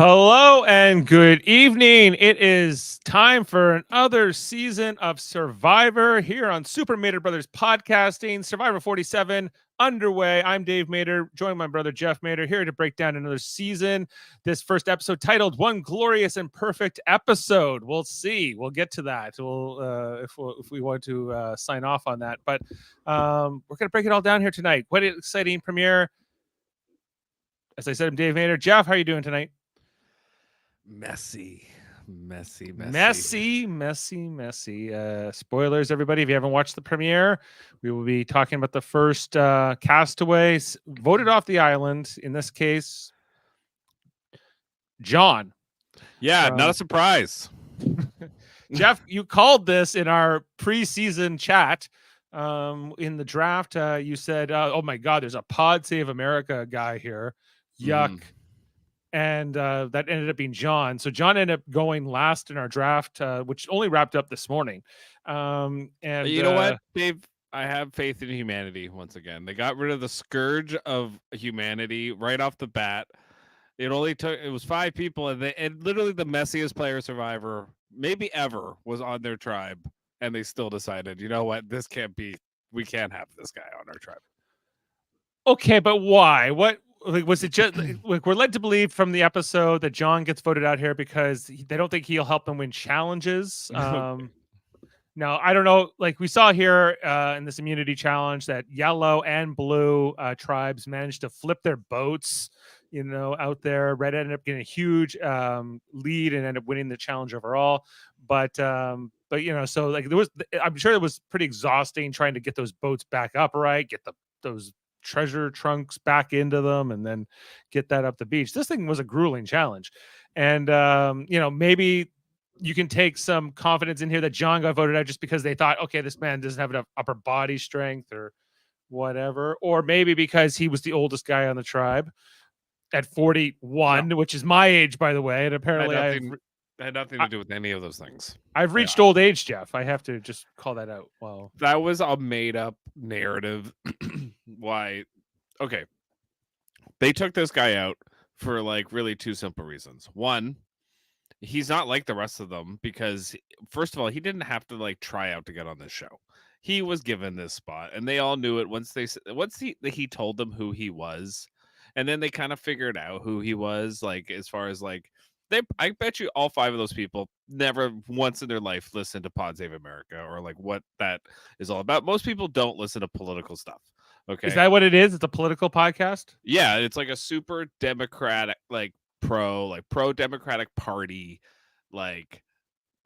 Hello and good evening. It is time for another season of Survivor here on Super Mater Brothers Podcasting. Survivor 47 underway. I'm Dave Mater, joined by my brother Jeff Mater, here to break down another season. This first episode titled "One Glorious and Perfect Episode." We'll see. We'll get to that. If we want to sign off on that, but we're gonna break it all down here tonight. What an exciting premiere! As I said, I'm Dave Mater. Jeff, how are you doing tonight? Messy. Spoilers, everybody. If you haven't watched the premiere, we will be talking about the first castaways voted off the island. In this case, John. Yeah, not a surprise. Jeff, you called this in our preseason chat. In the draft, you said, "Oh my God, there's a Pod Save America guy here. Yuck." And that ended up being John. So John ended up going last in our draft, which only wrapped up this morning. And you know what, Dave? I have faith in humanity once again. They got rid of the scourge of humanity right off the bat. It was 5 people, and literally the messiest player survivor maybe ever was on their tribe, and they still decided, you know what, this can't be. We can't have this guy on our tribe. Okay, but why? What? Like, was it just like we're led to believe from the episode that John gets voted out here because they don't think he'll help them win challenges? Now, I don't know. Like we saw here in this immunity challenge that yellow and blue tribes managed to flip their boats, out there. Red ended up getting a huge lead and ended up winning the challenge overall. But so like I'm sure it was pretty exhausting trying to get those boats back up, right? Get those treasure trunks back into them and then get that up the beach. This thing was a grueling challenge. And maybe you can take some confidence in here that John got voted out just because they thought, okay, this man doesn't have enough upper body strength or whatever. Or maybe because he was the oldest guy on the tribe at 41, which is my age, by the way. And apparently had nothing to do with any of those things. I've reached old age, Jeff. I have to just call that out. Well, that was a made up narrative. Why? Okay. They took this guy out for like really 2 simple reasons. One, he's not like the rest of them because first of all, he didn't have to like try out to get on this show. He was given this spot and they all knew it once he told them who he was. And then they kind of figured out who he was, like as far as like I bet you all 5 of those people never once in their life listened to Pod Save America or like what that is all about. Most people don't listen to political stuff. Okay. Is that what it is? It's a political podcast? Yeah, it's like a super democratic, like pro Democratic Party like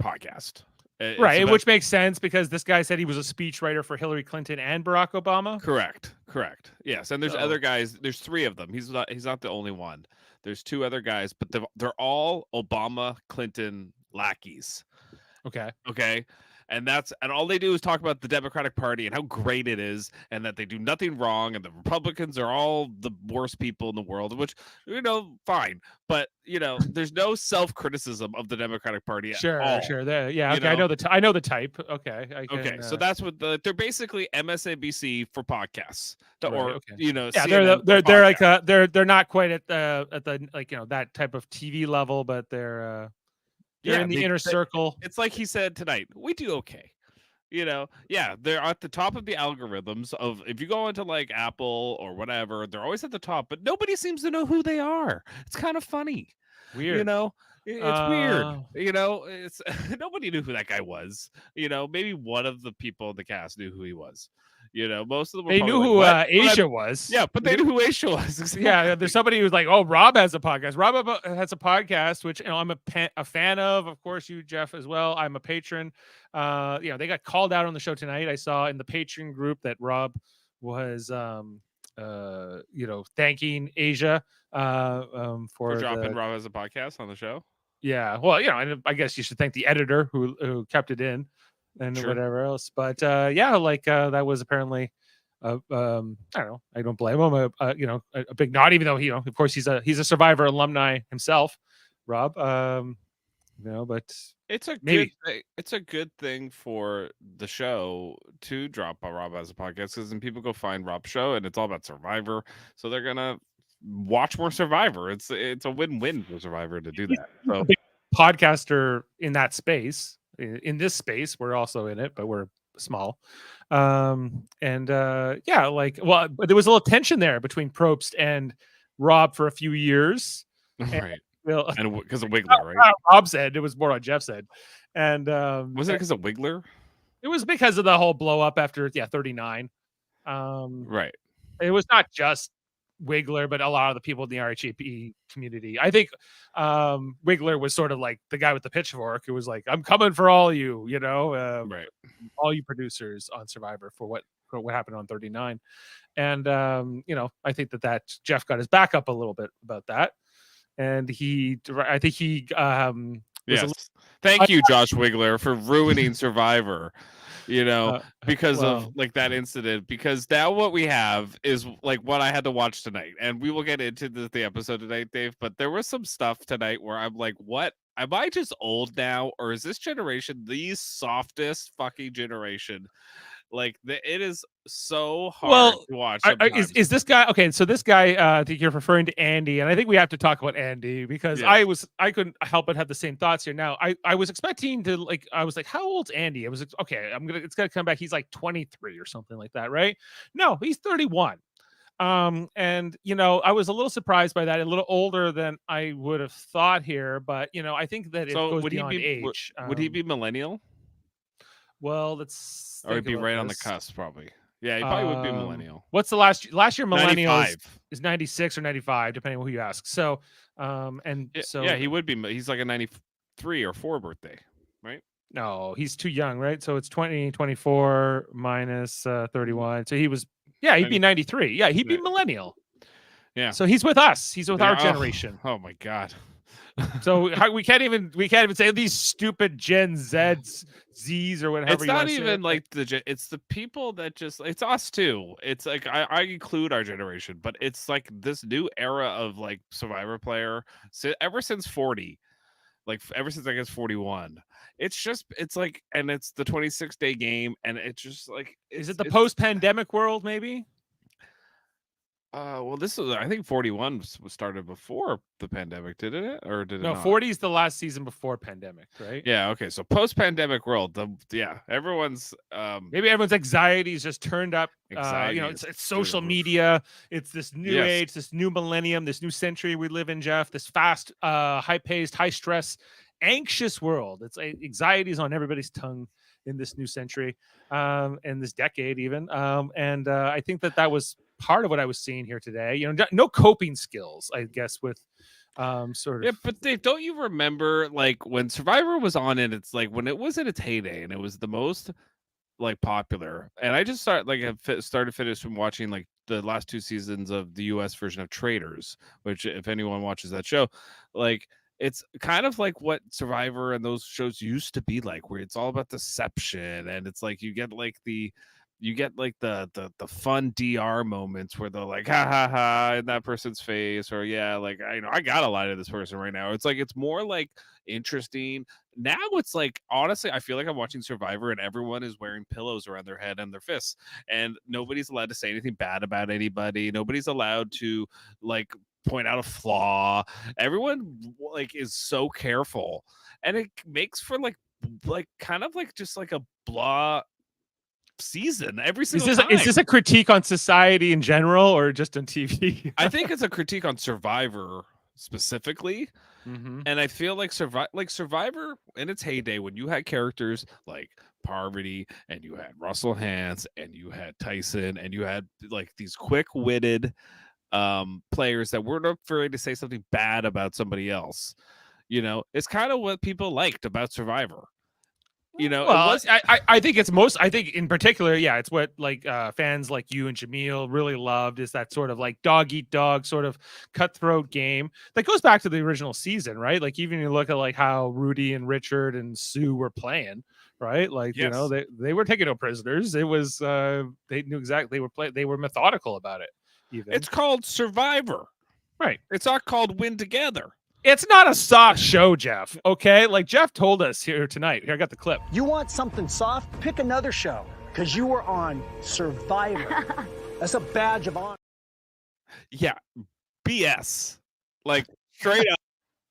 podcast. Right, which makes sense because this guy said he was a speechwriter for Hillary Clinton and Barack Obama. Correct. Yes, and there's other guys. There's 3 of them. He's not the only one. There's 2 other guys, but they're all Obama Clinton lackeys. Okay. And all they do is talk about the Democratic Party and how great it is and that they do nothing wrong and the Republicans are all the worst people in the world, which, fine. But, there's no self-criticism of the Democratic Party at all. Sure. Yeah, okay, I know the type. Okay. Okay, so that's what they're basically MSNBC for podcasts. They're not quite at the like, that type of TV level, but they're in the inner circle. It's like he said tonight, we do okay. They're at the top of the algorithms of if you go into like Apple or whatever, they're always at the top, but nobody seems to know who they are. It's kind of funny. Weird. It's weird. It's nobody knew who that guy was. Maybe one of the people in the cast knew who he was. Most of them. They knew who Asia was. Yeah, but they knew who Asia was. Exactly. Yeah, there's somebody who's like, "Oh, Rob has a podcast." Rob has a podcast, which I'm a fan of. Of course, you, Jeff, as well. I'm a patron. They got called out on the show tonight. I saw in the Patreon group that Rob was, thanking Asia for dropping Rob as a podcast on the show. Yeah, well, and I guess you should thank the editor who kept it in. And whatever else, but that was apparently, I don't know. I don't blame him. A big nod, even though of course, he's a Survivor alumni himself, Rob. But it's a good thing for the show to drop Rob as a podcast because then people go find Rob's show and it's all about Survivor, so they're gonna watch more Survivor. It's a win-win for Survivor to do He's that. a So big podcaster in that space. In this space, we're also in it, but we're small. Yeah, like, well, but there was a little tension there between Probst and Rob for a few years. And right, well, and because of not Wiggler, right? on Rob's end, it was more on Jeff's end. And Was it because of Wiggler? it was because of the whole blow up after 39. Um Right. it was not just Wiggler, but a lot of the people in the RHAP community. I think Wiggler was sort of like the guy with the pitchfork who was like, "I'm coming for all you, Right. all you producers on Survivor for what happened on 39." And I think that Jeff got his back up a little bit about that, and I think he was a little, Yes. Thank you, Josh Wiggler, for ruining Survivor. Because of well, like that incident. Because now what we have is like what I had to watch tonight, and we will get into the episode tonight, Dave. But there was some stuff tonight where I'm like, what? Am I just old now, or is this generation the softest fucking generation? Like it is so hard well, to watch is sometimes. this guy okay? So this guy, I think you're referring to Andy, and I think we have to talk about Andy because Yes. I couldn't help but have the same thoughts here. Now, I was expecting to like, I was like, how old's Andy? I was like, okay, it's gonna come back. He's like 23 or something like that, right? No, he's 31. And I was a little surprised by that, a little older than I would have thought here, but I think that it So goes beyond age. would he be millennial, Well, let's or he'd think be about right on the this. cusp? Probably. Yeah, he probably would be millennial. What's the last year millennials 95. is 96 or 95 depending on who you ask. So Yeah, he would be. He's like a 93 or 4 birthday, right? no, he's too young, right? So it's 2024 minus 31. So he'd be 93. Yeah, he'd be millennial. Yeah. So he's with us. He's with our generation. Oh my god. So we can't even say these stupid Gen Z's or whatever. It's not even like it's the people that it's us too. It's like I include our generation, but it's like this new era of like Survivor player ever since 40, like ever since I guess 41. It's like, and it's the 26-day game, and it's just like, is it the post-pandemic world maybe? Well, this was, I think 41 was started before the pandemic, didn't it? Or did it No, not? 40 is the last season before pandemic, right? Yeah, okay. So post-pandemic world, everyone's maybe everyone's anxiety is just turned up. It's social media. It's this new age, this new millennium, this new century we live in, Jeff. This fast, high-paced, high-stress, anxious world. It's anxiety is on everybody's tongue in this new century, and this decade even. I think that was part of what I was seeing here today. No coping skills, I guess, with sort of. Yeah, but Dave, don't you remember like when Survivor was on, and it's like when it was in its heyday and it was the most like popular, and I just started finishing watching like the last 2 seasons of the US version of Traitors, which if anyone watches that show, like it's kind of like what Survivor and those shows used to be like, where it's all about deception, and it's like you get like the fun DR moments where they're like ha ha ha in that person's face, or yeah, like I gotta lie to this person right now. It's like it's more like interesting. Now it's like, honestly, I feel like I'm watching Survivor and everyone is wearing pillows around their head and their fists, and nobody's allowed to say anything bad about anybody. Nobody's allowed to like point out a flaw. Everyone like is so careful, and it makes for like kind of like just like a blah season every single time. Is this a critique on society in general or just on TV? I think it's a critique on Survivor specifically. Mm-hmm. And I feel like Survivor in its heyday, when you had characters like Parvati, and you had Russell Hantz, and you had Tyson, and you had like these quick-witted players that weren't afraid to say something bad about somebody else. It's kind of what people liked about Survivor. Well, I think it's I think in particular, yeah, it's what like fans like you and Jaemeel really loved, is that sort of like dog eat dog sort of cutthroat game that goes back to the original season, right? Like even you look at like how Rudy and Richard and Sue were playing, right? Like, yes. They were taking no prisoners. It was they knew exactly they were methodical about it. Even it's called Survivor, right? It's not called Win Together. It's not a soft show, Jeff. Okay, like Jeff told us here tonight. Here, I got the clip. You want something soft? Pick another show, because you were on Survivor. That's a badge of honor. Yeah, BS, like straight up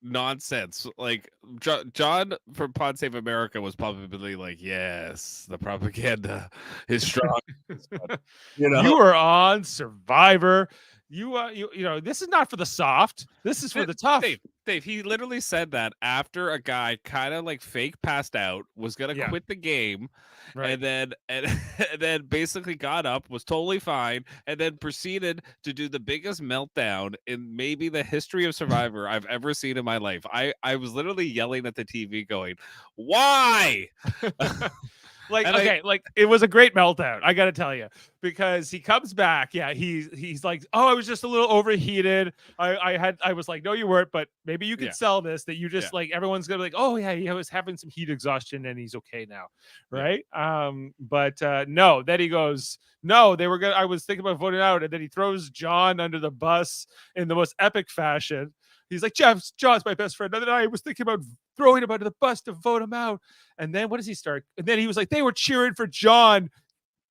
nonsense. Like John from Pod Save America was probably like, yes, the propaganda is strong. You are on Survivor. You know, this is not for the soft. This is for the tough. Dave, he literally said that after a guy kind of like fake passed out, was gonna quit the game, right. and then basically got up, was totally fine, and then proceeded to do the biggest meltdown in maybe the history of Survivor I've ever seen in my life. I was literally yelling at the TV, going, "Why?" Like it was a great meltdown, I gotta tell you, because he comes back. Yeah, he's like, oh, I was just a little overheated. I was like, no, you weren't, but maybe you could sell this that you just like everyone's gonna be like, oh yeah, he was having some heat exhaustion and he's okay now, right? But no, then he goes, no, they were gonna. I was thinking about voting out, and then he throws John under the bus in the most epic fashion. He's like, John's my best friend. And then I was thinking about throwing him under the bus to vote him out. And then what does he start? And then he was like, they were cheering for John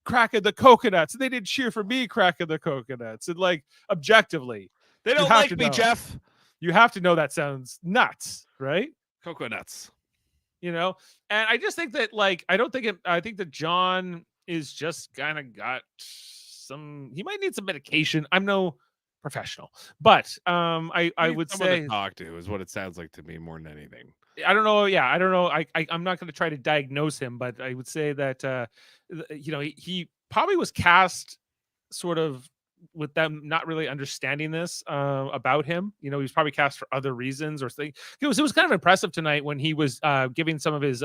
cracking the coconuts. And they didn't cheer for me cracking the coconuts. And like, objectively, they don't like me, Jeff. You have to know that sounds nuts, right? Coconuts. You know? And I just think that, like, I think that John is just kind of got he might need some medication. I'm no professional, but I would say to talk to is what it sounds like to me more than anything. I don't know. Yeah, I don't know. I'm not going to try to diagnose him, but I would say that you know, he probably was cast sort of with them not really understanding this about him. You know, he was probably cast for other reasons or things. It was kind of impressive tonight when he was giving some of his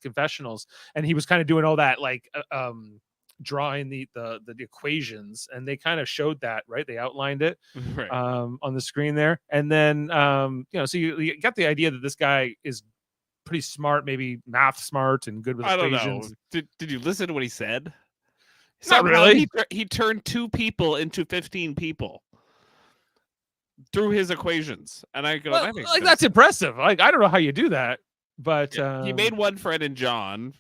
confessionals, and he was kind of doing all that like drawing the equations, and they kind of showed that, right? They outlined it on the screen there, and then you know, so you get the idea that this guy is pretty smart, maybe math smart and good with equations. I don't know. Did you listen to what he said? Not really. He turned 2 people into 15 people through his equations, and I go, well, like that's impressive. Like, I don't know how you do that, but he made one friend in John,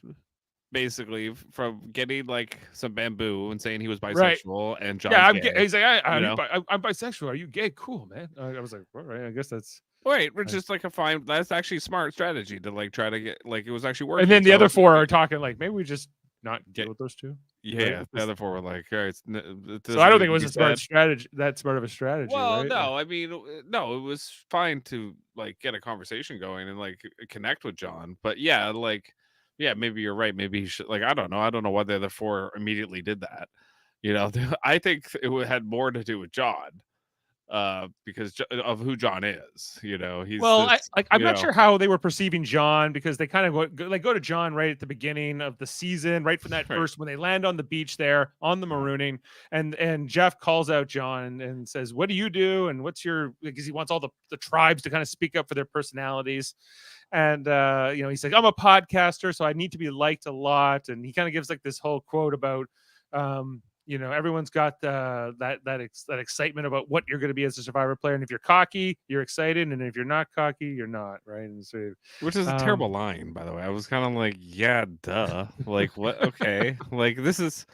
basically, from getting like some bamboo and saying he was bisexual, and John, he's like, I'm bisexual. Are you gay? Cool, man. I was like, all right, I guess that's right. We're just like that's actually a smart strategy to like try to get, like, it was actually working. And then the other 4 are talking like, maybe we just not deal with those 2. Yeah, the other 4 were like, all right. So I don't think it was a smart strategy. That smart of a strategy. Well, right? no, I mean, no, it was fine to like get a conversation going and like connect with John. But yeah, like, yeah, maybe you're right. Maybe he should, like, I don't know why the other 4 immediately did that. You know, I think it had more to do with John. Because of who John is, you know, he's I'm not sure how they were perceiving John, because they kind of go to John right at the beginning of the season, right from that first, when they land on the beach there on the marooning, and Jeff calls out John and says, what do you do, and what's your, because he wants all the tribes to kind of speak up for their personalities, and you know, he's like, I'm a podcaster, so I need to be liked a lot, and he kind of gives like this whole quote about you know, everyone's got that excitement about what you're going to be as a Survivor player, and if you're cocky, you're excited, and if you're not cocky, you're not, right? And so, which is a terrible line, by the way. I was kind of like, yeah, duh. Like, what? Okay, like this is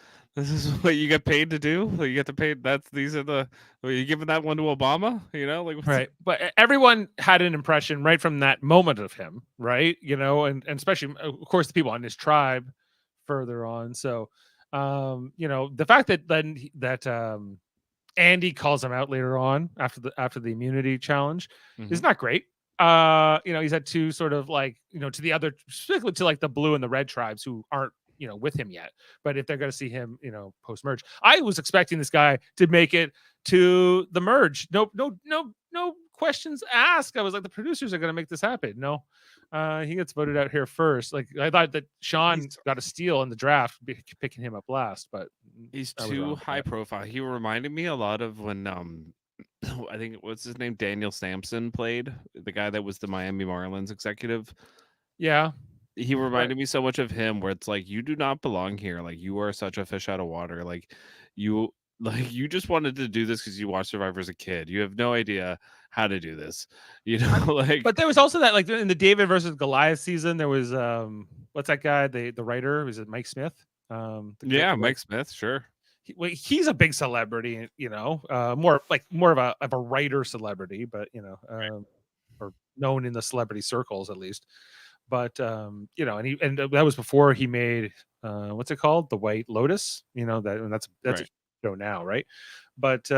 what you get paid to do. Like, you get to pay. Are you giving that one to Obama? You know, like, right? But everyone had an impression right from that moment of him, right? You know, and especially, of course, the people on his tribe further on. So. You know, the fact that Andy calls him out later on after the immunity challenge is not great. You know, he's had 2 sort of like, you know, to the other, specifically to like the blue and the red tribes who aren't, you know, with him yet, but if they're going to see him, you know, post merge, I was expecting this guy to make it to the merge. No questions asked. I was like, the producers are going to make this happen. No. He gets voted out here first. Like, I thought that Sean got a steal in the draft, picking him up last, but he's too high profile. He reminded me a lot of when I think, what's his name, Daniel Sampson played, the guy that was the Miami Marlins executive. Yeah, he reminded me so much of him, where it's like, you do not belong here. Like, you are such a fish out of water. Like, you just wanted to do this because you watched Survivor as a kid. You have no idea how to do this, you know. Like, but there was also that, like, in the David versus Goliath season, there was what's that guy, the writer, was it Mike Smith? Mike Smith, sure. he's a big celebrity, more of a writer celebrity, but or known in the celebrity circles at least. But and that was before he made what's it called, The White Lotus. That's a Right. show now, right? But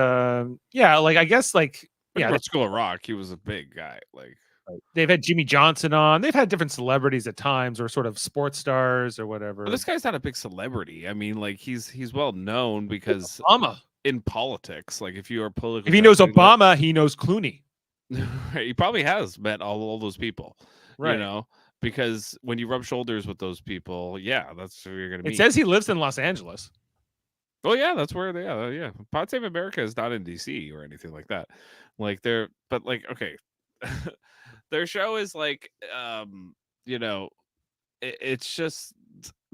yeah, like I guess like Pretty yeah, much School of Rock. He was a big guy. Like, they've had Jimmy Johnson on. They've had different celebrities at times, or sort of sports stars or whatever. but this guy's not a big celebrity. I mean, like he's well known because Obama. in politics, like if you are politically, If he knows Obama, he knows Clooney. he probably has met all those people, Right. because when you rub shoulders with those people, yeah, that's who you're gonna meet. It says he lives in Los Angeles. Oh yeah, that's where they are. Yeah, Pod Save America is not in DC or anything like that. Like but like okay, their show is like, it's just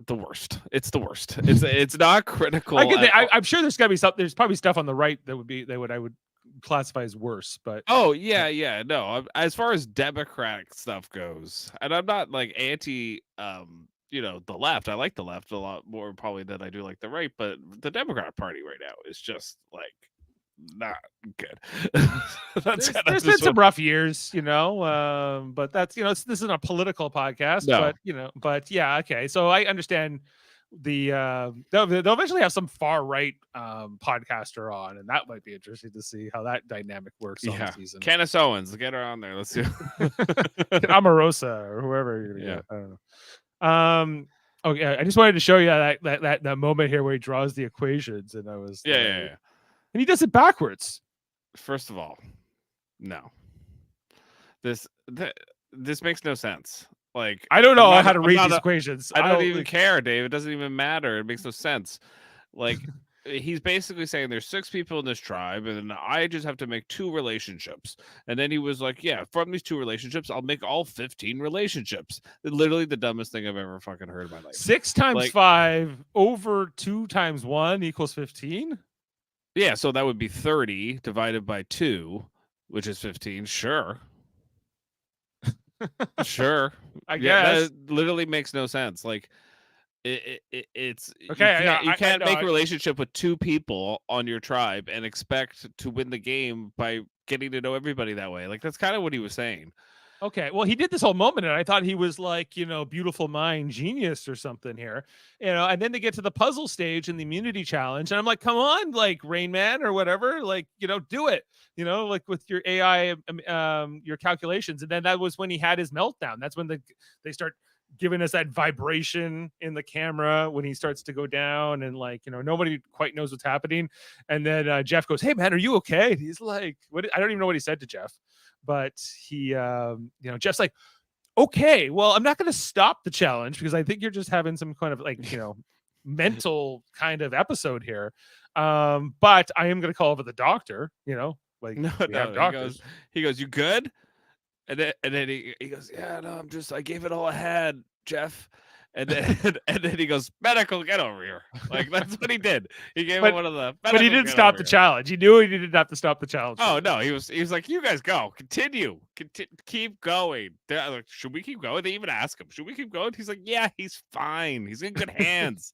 the worst. It's the worst. It's not critical. I'm sure there's gotta be there's probably stuff on the right that I would classify as worse, but Oh yeah. No, as far as Democratic stuff goes, and I'm not like anti, the left. I like the left a lot more probably than I do like the right. But the Democratic Party right now is just like not good. there's been some rough years, but that's this isn't a political podcast, No. but yeah, okay. So I understand they'll eventually have some far right podcaster on, and that might be interesting to see how that dynamic works on the season. Candace Owens, get her on there. Let's see. Omarosa or whoever you're gonna get. I don't know. Okay, I just wanted to show you that moment here where he draws the equations, and I was Yeah. And he does it backwards. First of all, no. This makes no sense. Like, I don't know how to read these equations. I don't even care, Dave. It doesn't even matter. It makes no sense. Like, he's basically saying there's 6 people in this tribe, and I just have to make 2 relationships. And then he was like, yeah, from these 2 relationships, I'll make all 15 relationships. Literally the dumbest thing I've ever fucking heard in my life. 6 times 5 over 2 times 1 equals 15? Yeah, so that would be 30 divided by 2, which is 15. Sure. Sure. I guess. That literally makes no sense. Like, it's okay. You can't make a relationship with 2 people on your tribe and expect to win the game by getting to know everybody that way. Like, that's kind of what he was saying. Okay, well, he did this whole moment, and I thought he was like, beautiful mind genius or something here, and then they get to the puzzle stage and the immunity challenge, and I'm like, come on, like Rain Man or whatever, like, do it, like with your AI, your calculations. And then that was when he had his meltdown. That's when they start giving us that vibration in the camera when he starts to go down, and like, nobody quite knows what's happening. And then Jeff goes, hey man, are you okay? And he's like, what? I don't even know what he said to Jeff. But he, Jeff's like, okay, well, I'm not going to stop the challenge because I think you're just having some kind of like, mental kind of episode here. But I am going to call over the doctor, like no, doctors. He goes, you good? And then he goes, yeah, no, I gave it all I had, Jeff. And then he goes, medical, get over here. Like, that's what he did. He gave him one of the. But he didn't stop the challenge. He knew he didn't have to stop the challenge. Oh no, he was like, you guys go, continue, keep going. They're like, should we keep going? They even ask him, should we keep going? He's like, yeah, he's fine. He's in good hands.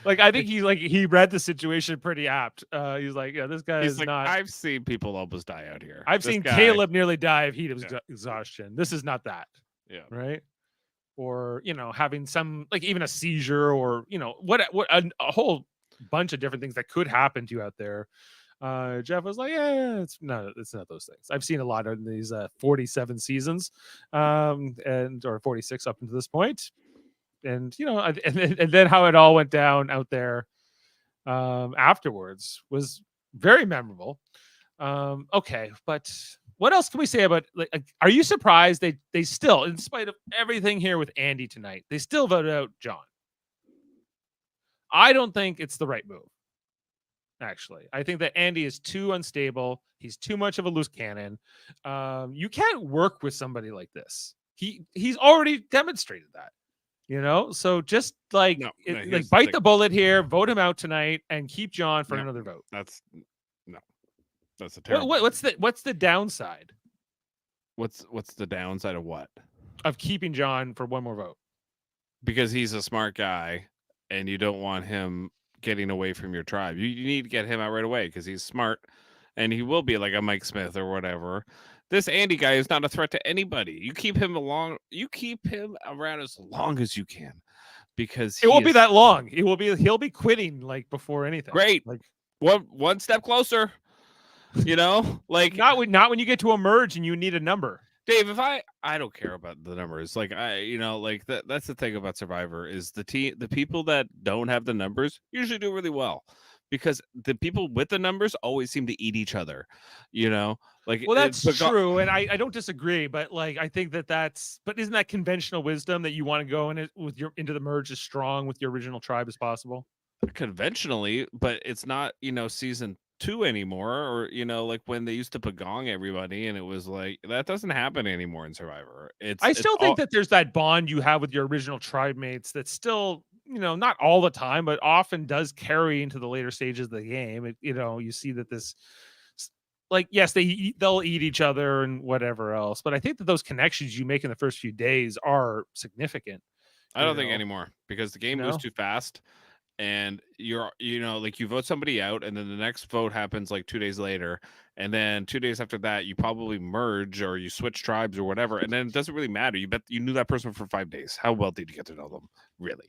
Like, I think he read the situation pretty apt. He's like, yeah, this guy is like, not. I've seen people almost die out here. I've seen Caleb nearly die of heat exhaustion. This is not that. Yeah. Right. Or having some, like, even a seizure, or what a whole bunch of different things that could happen to you out there. Jeff was like, yeah, it's not those things. I've seen a lot of these 47 seasons, or 46 up until this point, and and then how it all went down out there afterwards was very memorable. Okay, but what else can we say about, like, are you surprised they still, in spite of everything here with Andy tonight, they still voted out John? I don't think it's the right move. Actually, I think that Andy is too unstable. He's too much of a loose cannon. You can't work with somebody like this. He's already demonstrated that. So just like bite the bullet here, vote him out tonight, and keep John for another vote. That's a terrible. What's the downside? What's the downside of what? Of keeping John for one more vote? Because he's a smart guy, and you don't want him getting away from your tribe. You need to get him out right away because he's smart, and he will be like a Mike Smith or whatever. This Andy guy is not a threat to anybody. You keep him around as long as you can, because It won't be that long. He'll be quitting like before anything. Great. Like one step closer. Like not when you get to a merge and you need a number. Dave, if I don't care about the numbers. Like like that's the thing about Survivor is the people that don't have the numbers usually do really well, because the people with the numbers always seem to eat each other. Like, well, that's true, and I don't disagree, but like I think but isn't that conventional wisdom that you want to go in it with into the merge as strong with your original tribe as possible? Conventionally, but it's not season 2 anymore, or like when they used to pagong everybody, and it was like that doesn't happen anymore in Survivor. I still think that there's that bond you have with your original tribe mates that's still not all the time, but often does carry into the later stages of the game. You see that this, like, yes, they'll eat each other and whatever else, but I think that those connections you make in the first few days are significant. I don't think anymore, because the game moves too fast. And you're like you vote somebody out, and then the next vote happens like 2 days later, and then 2 days after that you probably merge or you switch tribes or whatever, and then it doesn't really matter. You knew that person for 5 days. How well did you get to know them, really?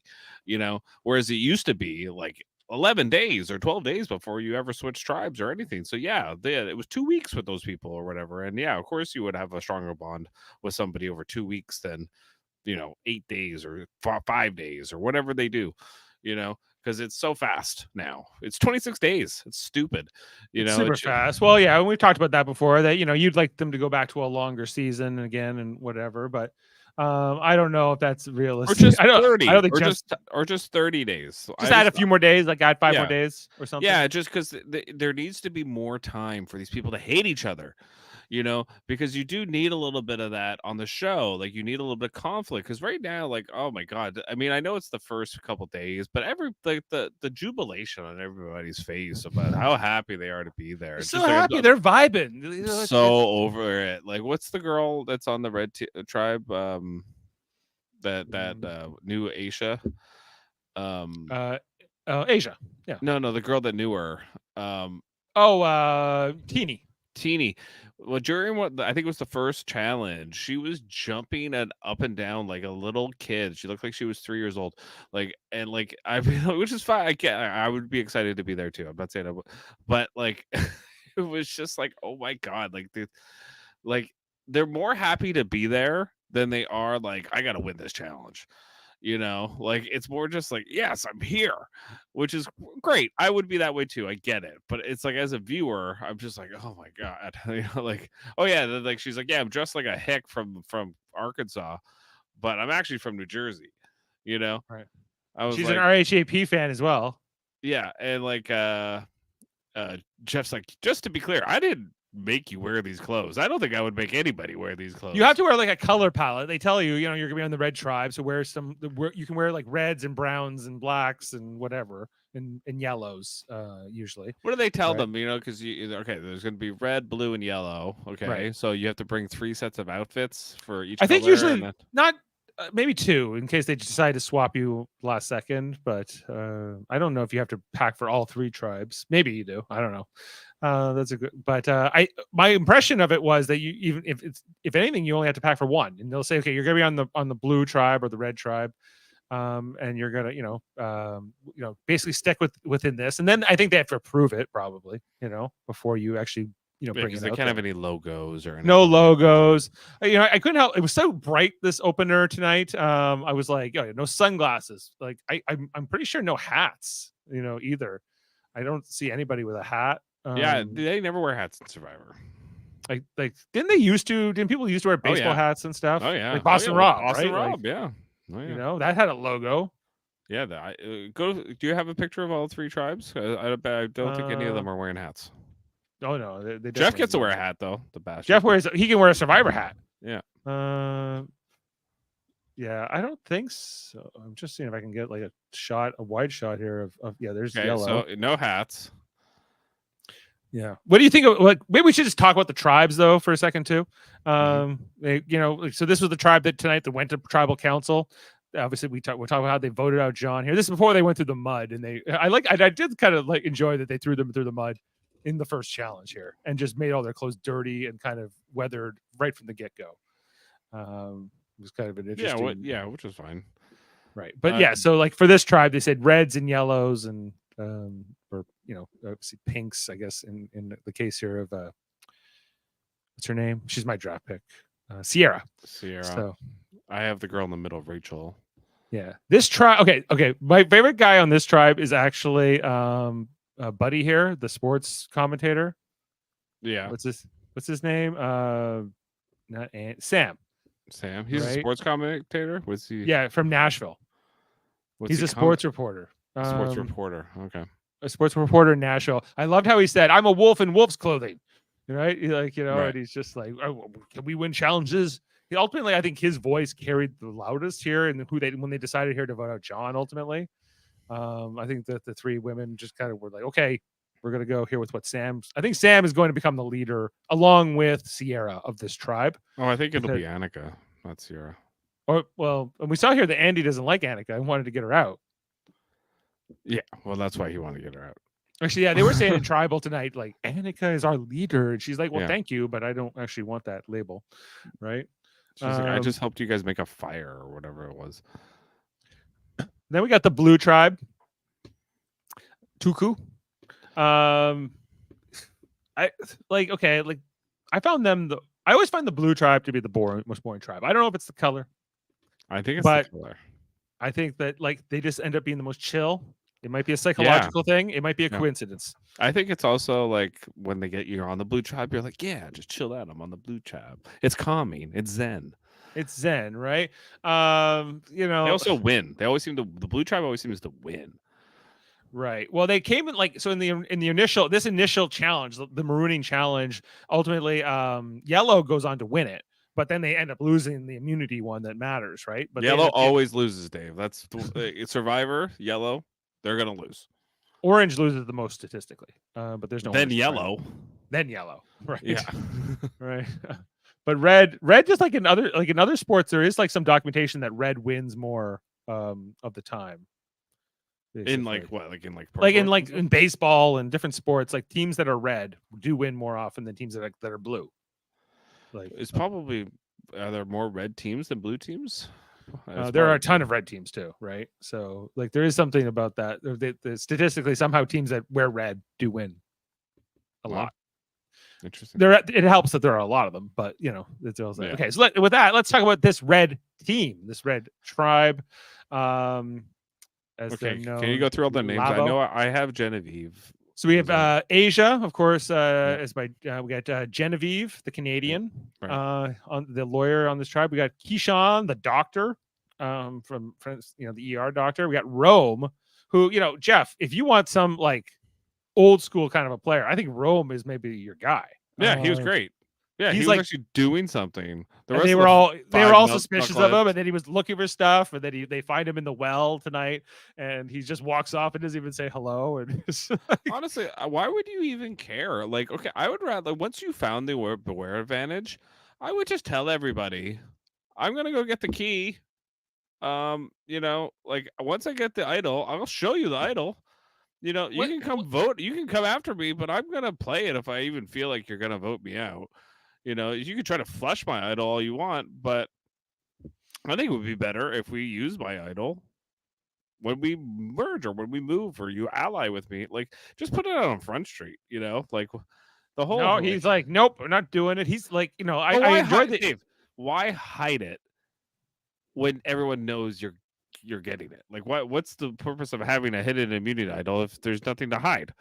Whereas it used to be like 11 days or 12 days before you ever switched tribes or anything. So yeah, it was 2 weeks with those people or whatever, and yeah, of course you would have a stronger bond with somebody over 2 weeks than 8 days or 5 days or whatever they do. Because it's so fast now. It's 26 days. It's stupid. It's super fast. Well, yeah, and we've talked about that before, that you'd like them to go back to a longer season again and whatever, but I don't know if that's realistic. Or just 30. I don't think or just 30 days. Just add a few more days, like add 5 more days or something. Yeah, just because there needs to be more time for these people to hate each other. Because you do need a little bit of that on the show. Like, you need a little bit of conflict, because right now, like, oh my god, I mean, I know it's the first couple days, but the jubilation on everybody's face about how happy they are to be there. They're so happy. They're vibing. So over it. Like, what's the girl that's on the red tribe? That new Asia. Asia. Yeah. No, the girl that knew her. Teeny. Well, during what I think was the first challenge, she was jumping and up and down like a little kid. She looked like she was 3 years old. Like, and like which is fine. I would be excited to be there too. I'm not saying but like it was just like, oh my god, like they're more happy to be there than they are like, I gotta win this challenge. Like, it's more just like, yes, I'm here, which is great. I would be that way too. I get it. But it's like, as a viewer, I'm just like, oh my god. Like, oh yeah, like she's like, yeah, I'm dressed like a hick from Arkansas, but I'm actually from New Jersey. Right. She's like, an RHAP fan as well. Yeah, and like Jeff's like, just to be clear, I didn't make you wear these clothes. I don't think I would make anybody wear these clothes. You have to wear like a color palette. They tell you, you're gonna be on the red tribe, so you can wear like reds and browns and blacks and whatever, and yellows usually. What do they tell them? Because there's gonna be red, blue, and yellow. Okay, right. So you have to bring 3 sets of outfits for each. I think usually not. Maybe 2 in case they decide to swap you last second, but I don't know if you have to pack for all 3 tribes. Maybe you do. I don't know. That's a good, but my impression of it was that you, even if anything, you only have to pack for 1, and they'll say, okay, you're gonna be on the blue tribe or the red tribe, and you're gonna basically stick within this, and then I think they have to approve it probably before you actually bring it. They can't have any logos or anything. No logos. I couldn't help. It was so bright this opener tonight. I was like, no sunglasses. Like I'm pretty sure no hats. Either. I don't see anybody with a hat. Yeah, they never wear hats in Survivor. Like didn't people used to wear baseball hats and stuff? Oh yeah, like Boston Rob, Boston right? Rob, yeah. Oh, yeah. That had a logo. Yeah, do you have a picture of all 3 tribes? I don't think any of them are wearing hats. Oh no, they Jeff gets to wear a hat though. The bastard. Jeff he can wear a Survivor hat. Yeah. Yeah, I don't think so. I'm just seeing if I can get like a wide shot here of there's yellow. So no hats. Yeah. What do you think of, like, maybe we should just talk about the tribes though for a second too. So this was the tribe that tonight that went to tribal council. obviously we're talking about how they voted out John here. This is before they went through the mud, and I did kind of like enjoy that they threw them through the mud in the first challenge here and just made all their clothes dirty and kind of weathered right from the get-go. It was kind of an interesting, which was fine. Right. But so like for this tribe, they said reds and yellows and or obviously pinks, I guess, in the case here of what's her name? She's my draft pick. Sierra. So I have the girl in the middle, Rachel. Yeah. This tribe, okay. My favorite guy on this tribe is actually Buddy here, the sports commentator. Yeah. What's his name? Sam. Sam. He's a sports commentator. Was he? Yeah, from Nashville. He's a sports reporter. Sports reporter. Okay. A sports reporter in Nashville. I loved how he said, "I'm a wolf in wolf's clothing." Right? Like, right. And he's just like, "Oh, can we win challenges?" Ultimately, I think his voice carried the loudest here, and when they decided here to vote out John. Ultimately, I think that the three women just kind of were like, "Okay, we're going to go here with what Sam's." I think Sam is going to become the leader along with Sierra of this tribe. Oh, I think it'll be Annika, not Sierra. And we saw here that Andy doesn't like Annika and wanted to get her out. Yeah, well, that's why he wanted to get her out. Actually, yeah, they were saying in tribal tonight, like, Annika is our leader. And she's like, well, thank you, but I don't actually want that label. Right? She's like, I just helped you guys make a fire or whatever it was. Then we got the blue tribe. Tuku. I found them I always find the blue tribe to be the most boring tribe. I don't know if it's the color. I think it's the color. I think that they just end up being the most chill. It might be a psychological thing. It might be a coincidence. I think it's also like when they get you on the blue tribe, you're like, yeah, just chill out. I'm on the blue tribe. It's calming. It's zen. It's zen, right? They also win. The blue tribe always seems to win. Right. Well, they came in in the initial challenge, the marooning challenge. Ultimately, yellow goes on to win it, but then they end up losing the immunity one that matters, right? But yellow always loses, Dave. That's Survivor. Yellow, they're gonna lose. Orange loses the most statistically, but there's no. Then yellow. Then yellow. Right. Yeah. Right. But red, just like in other sports, there is like some documentation that red wins more of the time. Basically. In baseball and different sports, like teams that are red do win more often than teams that are blue. Like it's probably are there more red teams than blue teams? There are a ton of red teams too, right? So like there is something about that. Statistically, somehow teams that wear red do win a lot. Interesting. It helps that there are a lot of them, but it's also okay. So with that, let's talk about this red team, this red tribe. Can you go through all the names? Lavo. I know I have Genevieve. So we have Asia, of course. We got Genevieve, the Canadian, on the lawyer on this tribe. We got Keyshawn, the doctor, from the ER doctor. We got Rome, who Jeff. If you want some like old school kind of a player, I think Rome is maybe your guy. Yeah, he was great. Yeah, he was actually doing something. They were all suspicious of him, and then he was looking for stuff, and then they find him in the well tonight, and he just walks off and doesn't even say hello. And honestly, why would you even care? Like, okay, I would rather once you found the beware advantage, I would just tell everybody, I'm gonna go get the key. Like once I get the idol, I'll show you the idol. You can come vote. You can come after me, but I'm gonna play it if I even feel like you're gonna vote me out. You can try to flush my idol all you want, but I think it would be better if we use my idol when we merge or when we move or you ally with me. Like, just put it out on Front Street, like the whole. No, he's like, nope, we're not doing it. He's like, I enjoyed it. Dave, why hide it when everyone knows you're getting it? Like, what's the purpose of having a hidden immunity idol if there's nothing to hide?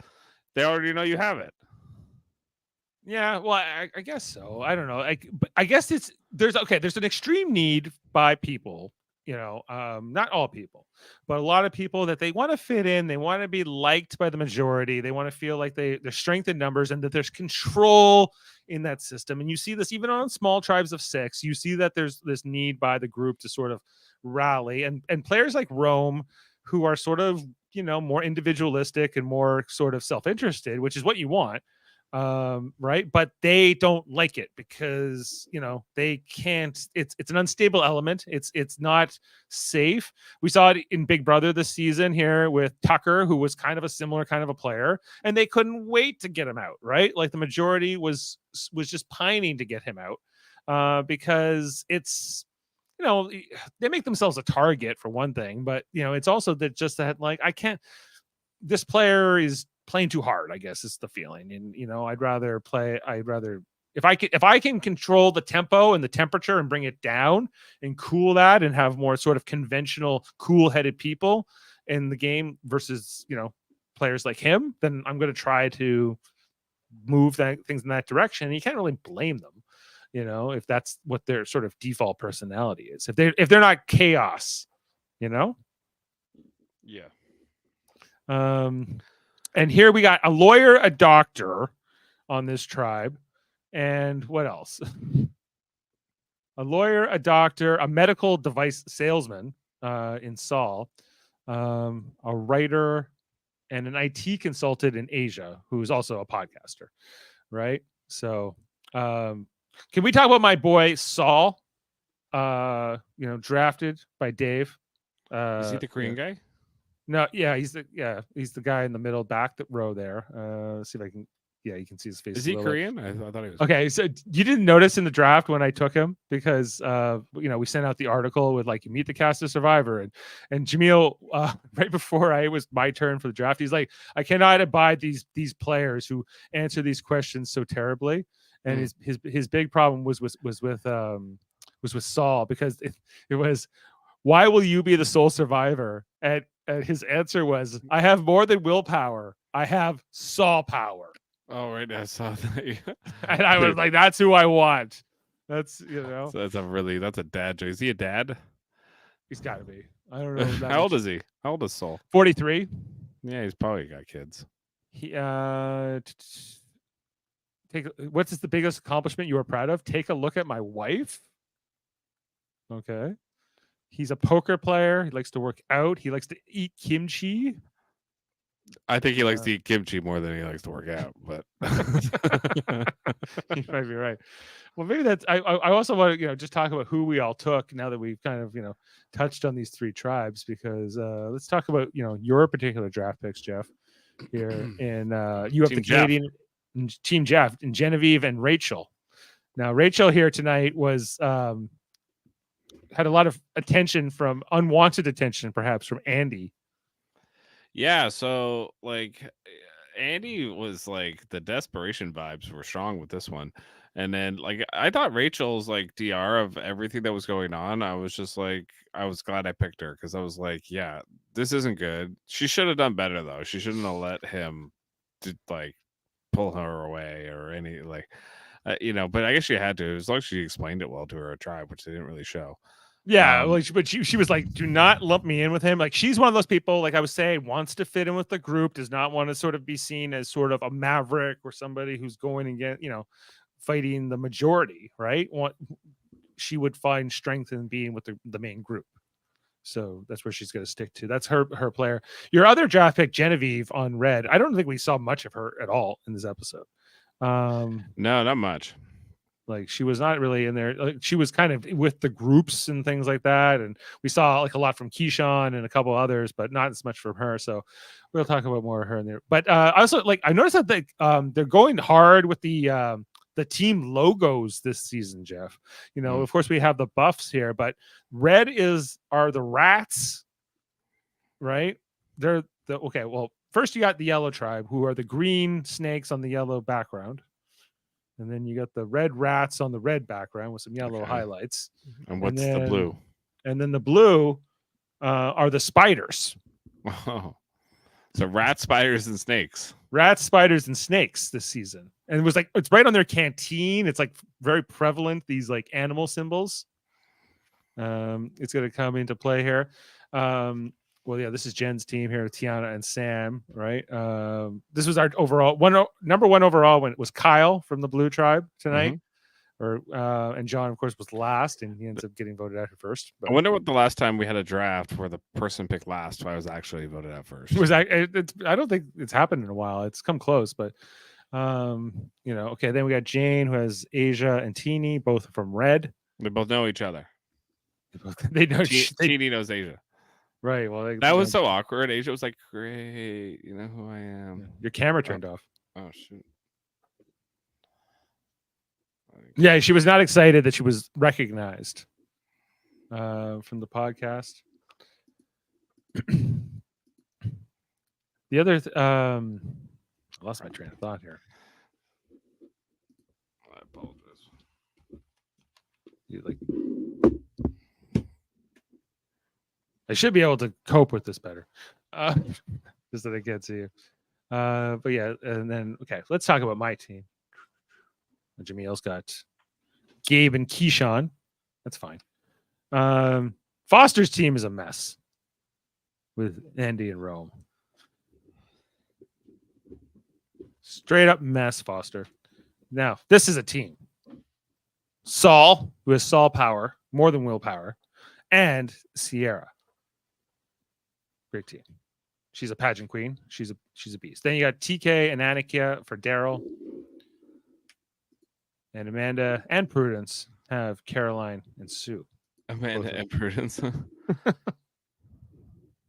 They already know you have it. Yeah, well, I guess so. I don't know. But I guess there's an extreme need by people, not all people, but a lot of people that they want to fit in. They want to be liked by the majority. They want to feel like they're strength in numbers and that there's control in that system. And you see this even on small tribes of 6. You see that there's this need by the group to sort of rally, and players like Rome, who are sort of more individualistic and more sort of self-interested, which is what you want. right, but they don't like it because they can't. It's an unstable element. It's not safe. We saw it in Big Brother this season here with Tucker, who was kind of a similar kind of a player, and they couldn't wait to get him out, right? Like the majority was just pining to get him out, because it's they make themselves a target for one thing, but it's also that just that, like, I can't, this player is playing too hard, I guess is the feeling. And I'd rather if I can control the tempo and the temperature and bring it down and cool that and have more sort of conventional cool-headed people in the game versus players like him, then I'm going to try to move things in that direction. And you can't really blame them, if that's what their sort of default personality is, if they're not chaos. Yeah. And here we got a lawyer, a doctor on this tribe, and what else? A lawyer, a doctor, a medical device salesman in Saul, a writer, and an IT consultant in Asia who's also a podcaster, right? So can we talk about my boy Saul, drafted by Dave? Is he the Korean guy? No, yeah, he's the guy in the middle back row there. Let's see if I can. Yeah, you can see his face. Is he Korean? I thought he was. Okay, so you didn't notice in the draft when I took him because we sent out the article with like, you meet the cast of Survivor, and Jaemeel right before it was my turn for the draft, he's like, I cannot abide these players who answer these questions so terribly, and his big problem was with Saul, because it was, why will you be the sole survivor? And his answer was, I have more than willpower. I have Saul power. Oh, right. I saw that. And I was like, that's who I want. That's, So that's a dad joke. Is he a dad? He's got to be. I don't know. How old is he? How old is Saul? 43. Yeah, he's probably got kids. He what's the biggest accomplishment you are proud of? Take a look at my wife. Okay. He's a poker player. He likes to work out. He likes to eat kimchi. I think he likes to eat kimchi more than he likes to work out, but you might be right. Well, maybe that's. I also want to just talk about who we all took now that we've kind of touched on these three tribes, because let's talk about your particular draft picks, Jeff. Here in you have Team the Canadian Team Jeff and Genevieve and Rachel. Now Rachel here tonight was had a lot of unwanted attention, perhaps from Andy. Yeah, so like Andy was like, the desperation vibes were strong with this one. And then like I thought Rachel's like DR of everything that was going on. I was just like, I was glad I picked her, because I was like, yeah, this isn't good. She should have done better though. She shouldn't have let him like pull her away or any but I guess she had to, as long as she explained it well to her tribe, which they didn't really show. Yeah, but she was like, do not lump me in with him. Like, she's one of those people, like I was saying, wants to fit in with the group, does not want to sort of be seen as sort of a maverick or somebody who's going and fighting the majority, right? She would find strength in being with the main group. So that's where she's going to stick to. That's her player. Your other draft pick, Genevieve on red, I don't think we saw much of her at all in this episode. No, not much. Like, she was not really in there. Like, she was kind of with the groups and things like that. And we saw like a lot from Keyshawn and a couple others, but not as much from her. So we'll talk about more of her in there. But also, like, I noticed that they're going hard with the team logos this season, Jeff. Of course we have the buffs here, but red are the rats, right? They're okay. Well, first you got the yellow tribe, who are the green snakes on the yellow background. And then you got the red rats on the red background with some yellow highlights. And what's the blue? And then the blue are the spiders. Oh. So rats, spiders, and snakes. Rats, spiders, and snakes this season. And it was like, it's right on their canteen. It's like very prevalent, these like animal symbols. It's going to come into play here. Well, yeah, this is Jen's team here, Tiana and Sam, right? This was our number one overall when it was Kyle from the Blue Tribe tonight. And John, of course, was last, and he ends up getting voted out first. But I wonder what the last time we had a draft where the person picked last, I was actually voted out first. I don't think it's happened in a while. It's come close, but Okay, then we got Jane, who has Asia and Teeny, both from Red. They both know each other. They know Teeny knows Asia. Right. Well, that was so awkward. Asia was like, "Great, you know who I am." Your camera turned off. Oh shoot. Yeah, she was not excited that she was recognized from the podcast. The other, I lost my train of thought here. I apologize. I should be able to cope with this better. Just that I can't see you. But yeah, and then okay, let's talk about my team. Jameel's got Gabe and Keyshawn. That's fine. Foster's team is a mess with Andy and Rome. Straight up mess, Foster. Now, this is a team. Saul, who has Saul power, more than willpower, and Sierra. Great team. She's a pageant queen. She's a beast. Then you got TK and Anikia for Daryl. And Amanda and Prudence have Caroline and Sue. Amanda and Prudence.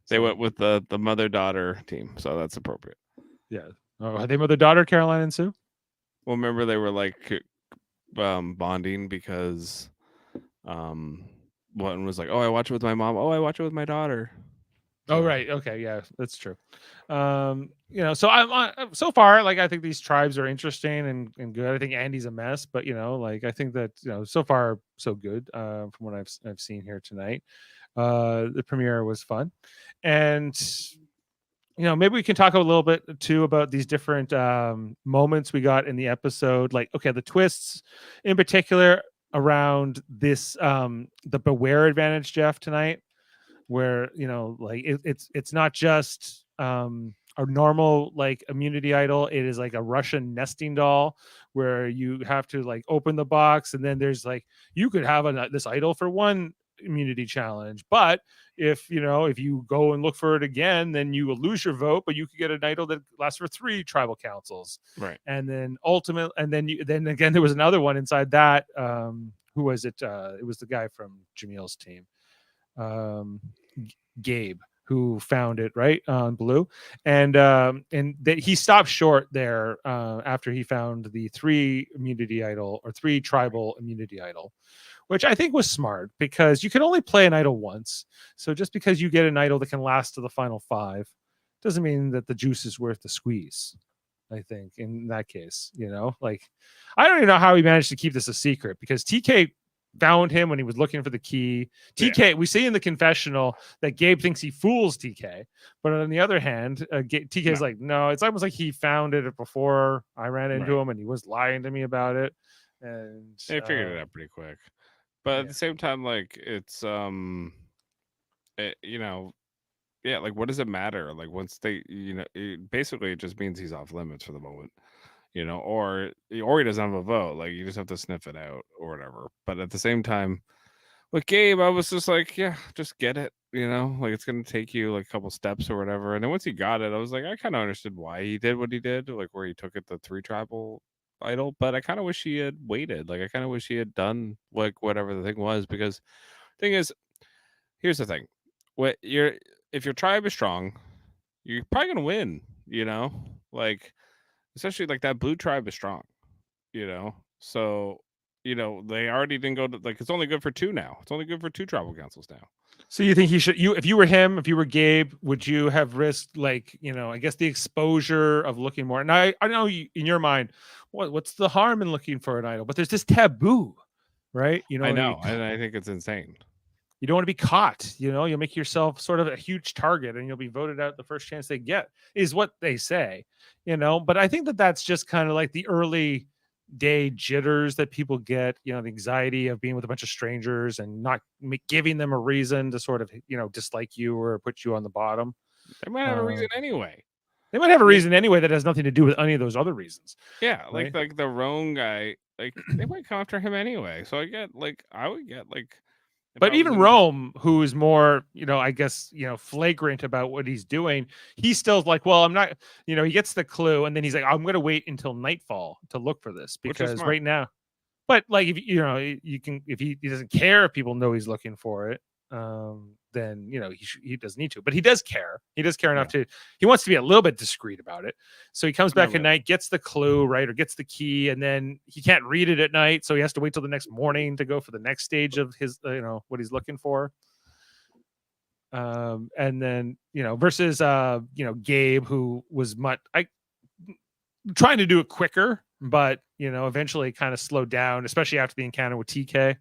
They went with the mother-daughter team, so that's appropriate. Yeah. Oh, are they mother-daughter, Caroline and Sue? Well, remember they were like bonding because one was like, "Oh, I watch it with my mom. Oh, I watch it with my daughter." Oh, right. Okay. Yeah, that's true. So I'm so far, like, I think these tribes are interesting and good. I think Andy's a mess, but I think that, so far so good, from what I've seen here tonight. The premiere was fun. And, maybe we can talk a little bit too about these different, moments we got in the episode. Like, okay, the twists in particular around this, the Beware advantage, Jeff, tonight, where it's not just a normal like immunity idol. It is like a Russian nesting doll where you have to like open the box, and then there's like you could have this idol for one immunity challenge, but if you go and look for it again, then you will lose your vote, but you could get an idol that lasts for 3 tribal councils, right? And then then again there was another one inside that. Who was it? It was the guy from Jameel's team, Gabe, who found it right on Blue, and that he stopped short there after he found the 3 immunity idol or 3 tribal immunity idol, which I think was smart because you can only play an idol once. So just because you get an idol that can last to the final 5 doesn't mean that the juice is worth the squeeze. I think in that case, I don't even know how he managed to keep this a secret, because TK found him when he was looking for the key. TK, we see in the confessional that Gabe thinks he fools TK, but on the other hand, TK is like, no, it's almost like he found it before I ran into him, and he was lying to me about it. And they figured it out pretty quick. But at the same time, like it's like what does it matter? Like once they, basically it just means he's off limits for the moment. Or he doesn't have a vote. Like you just have to sniff it out or whatever. But at the same time, with Gabe, I was just like, yeah, just get it. Like it's gonna take you like a couple steps or whatever. And then once he got it, I was like, I kind of understood why he did what he did, like where he took it the 3 tribal idol. But I kind of wish he had waited. Like I kind of wish he had done like whatever the thing was, because the thing is, here's the thing: if your tribe is strong, you're probably gonna win. Like. Especially like that blue tribe is strong, so they already didn't go to, like, it's only good for 2 now. It's only good for 2 tribal councils now. So you think he should, if you were him, if you were Gabe, would you have risked, like, I guess the exposure of looking more? And I know in your mind, what's the harm in looking for an idol? But there's this taboo, right? I know, and I think it's insane. You don't want to be caught, you'll make yourself sort of a huge target and you'll be voted out the first chance they get, is what they say, but I think that that's just kind of like the early day jitters that people get, the anxiety of being with a bunch of strangers and not giving them a reason to sort of, dislike you or put you on the bottom. They might have a reason anyway. They might have a reason anyway that has nothing to do with any of those other reasons. Yeah, right? like the Roan guy, like they might come after him anyway. So I would get like But even Rome, who is more, I guess, flagrant about what he's doing, he's still like, well, I'm not, he gets the clue, and then he's like, I'm going to wait until nightfall to look for this because right now, but like, if you can, if he doesn't care if people know he's looking for it, then he doesn't need to. But he does care. He does care enough to. He wants to be a little bit discreet about it. So he comes back at night, gets the clue, right, or gets the key, and then he can't read it at night, so he has to wait till the next morning to go for the next stage of his, what he's looking for. And then versus Gabe, who was trying to do it quicker, but eventually kind of slowed down, especially after the encounter with TK.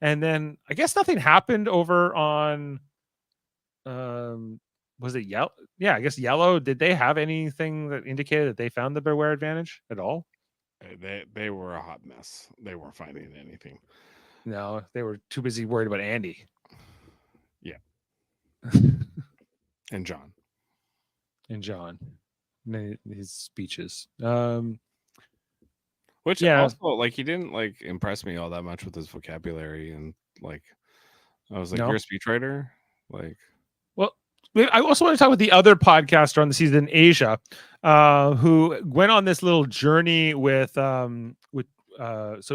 And then I guess nothing happened over on was it Yellow? Yeah, I guess Yellow. Did they have anything that indicated that they found the beware advantage at all? They were a hot mess. They weren't finding anything. No, they were too busy worried about Andy. Yeah. And John. And his speeches. Which also, like, he didn't like impress me all that much with his vocabulary, and like, I was like, you're a speechwriter, like. Well, I also want to talk with the other podcaster on the season, Asia, who went on this little journey with so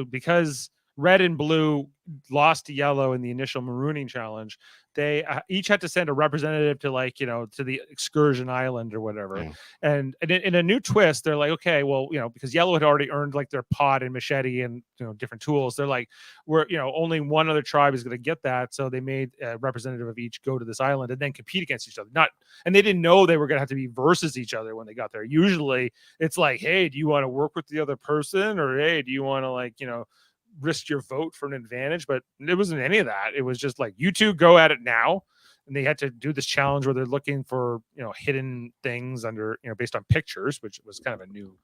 because Red and Blue lost to Yellow in the initial marooning challenge, they each had to send a representative to to the excursion island or whatever. Yeah. And in a new twist, they're like, okay, well, because Yellow had already earned like their pod and machete and different tools. They're like, we're only one other tribe is going to get that, so they made a representative of each go to this island and then compete against each other. And they didn't know they were going to have to be versus each other when they got there. Usually, it's like, hey, do you want to work with the other person, or hey, do you want to risk your vote for an advantage? But it wasn't any of that. It was just like, you two go at it now. And they had to do this challenge where they're looking for hidden things under based on pictures, which was kind of a new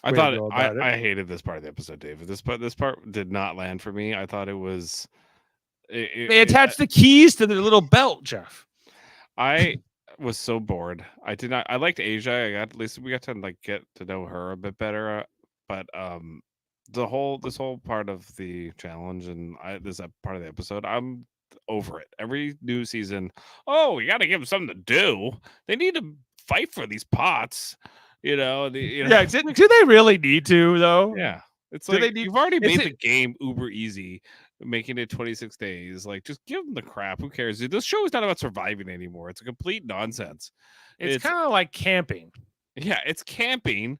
I thought I hated this part of the episode, David. This part did not land for me. I thought it was they attached the keys to their little belt, Jeff. I was so bored. I liked Asia. At least we got to get to know her a bit better, but this whole part of the challenge and this part of the episode, I'm over it. Every new season, you got to give them something to do. They need to fight for these pots, Yeah, do they really need to though? Yeah, it's like you've already made the game uber easy, making it 26 days. Like, just give them the crap. Who cares? This show is not about surviving anymore. It's a complete nonsense. It's kind of like camping. Yeah, it's camping.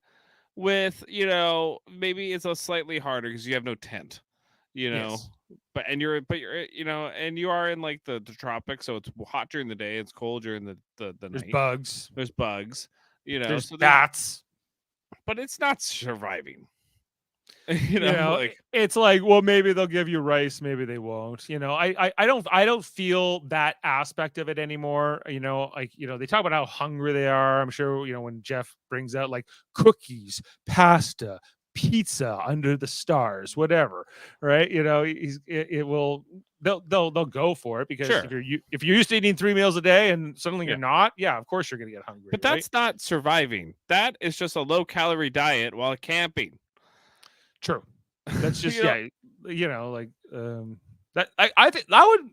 With maybe it's a slightly harder because you have no tent, yes. but you're and you are in like the tropics, so it's hot during the day, it's cold during the There's night. bugs. There's bugs, there's bats, but it's not surviving. It's like, well, maybe they'll give you rice, maybe they won't. I don't feel that aspect of it anymore. They talk about how hungry they are. I'm sure when Jeff brings out like cookies, pasta, pizza under the stars, whatever, right? They'll go for it because if you're used to eating 3 meals a day and suddenly you're not, of course you're gonna get hungry. But that's not surviving. That is just a low calorie diet while camping. True. That's just that I think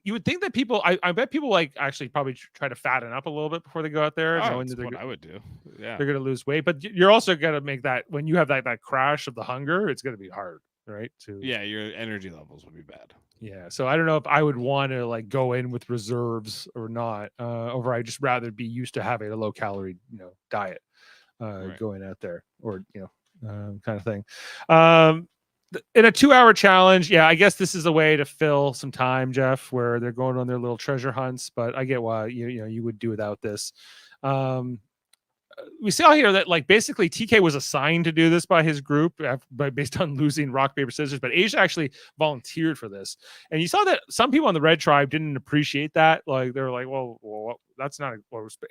you would think that people I bet people actually probably try to fatten up a little bit before they go out there, knowing that what I would do. Yeah, they're gonna lose weight, but you're also gonna make that when you have that crash of the hunger, it's gonna be hard, right? Your energy levels would be bad. Yeah, so I don't know if I would want to go in with reserves or not, or I'd just rather be used to having a low calorie diet going out there, or kind of thing. In a 2-hour challenge, I guess this is a way to fill some time, Jeff, where they're going on their little treasure hunts, but I get why you would do without this. We saw here that basically TK was assigned to do this by his group based on losing rock, paper, scissors, but Asia actually volunteered for this. And you saw that some people on the Red Tribe didn't appreciate that. Like, they were like, well, that's not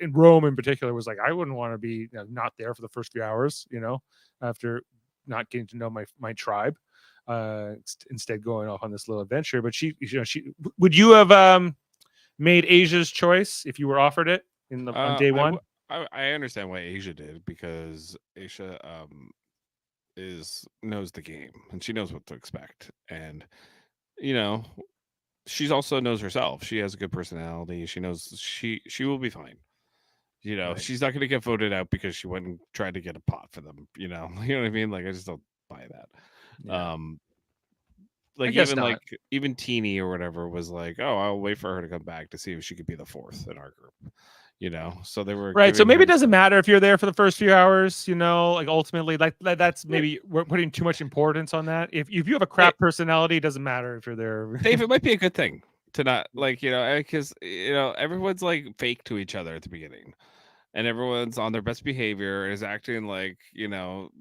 in Rome in particular was like, I wouldn't want to be not there for the first few hours, after not getting to know my tribe, instead going off on this little adventure. But she would you have made Asia's choice if you were offered it on day one? I understand why Asia did, because Asia knows the game and she knows what to expect, and she's also knows herself. She has a good personality. She knows she will be fine. Right. She's not going to get voted out because she went and tried to get a pot for them. You know what I mean? Like, I just don't buy that. Yeah. Like guess not. even Teeny or whatever was like, oh, I'll wait for her to come back to see if she could be the fourth in our group. So they were Right. So giving maybe her- it doesn't matter if you're there for the first few hours, like ultimately, like that's maybe we're putting too much importance on that. If you have a crap personality, it doesn't matter if you're there. Dave, it might be a good thing to not like, because everyone's like fake to each other at the beginning. And everyone's on their best behavior and is acting like,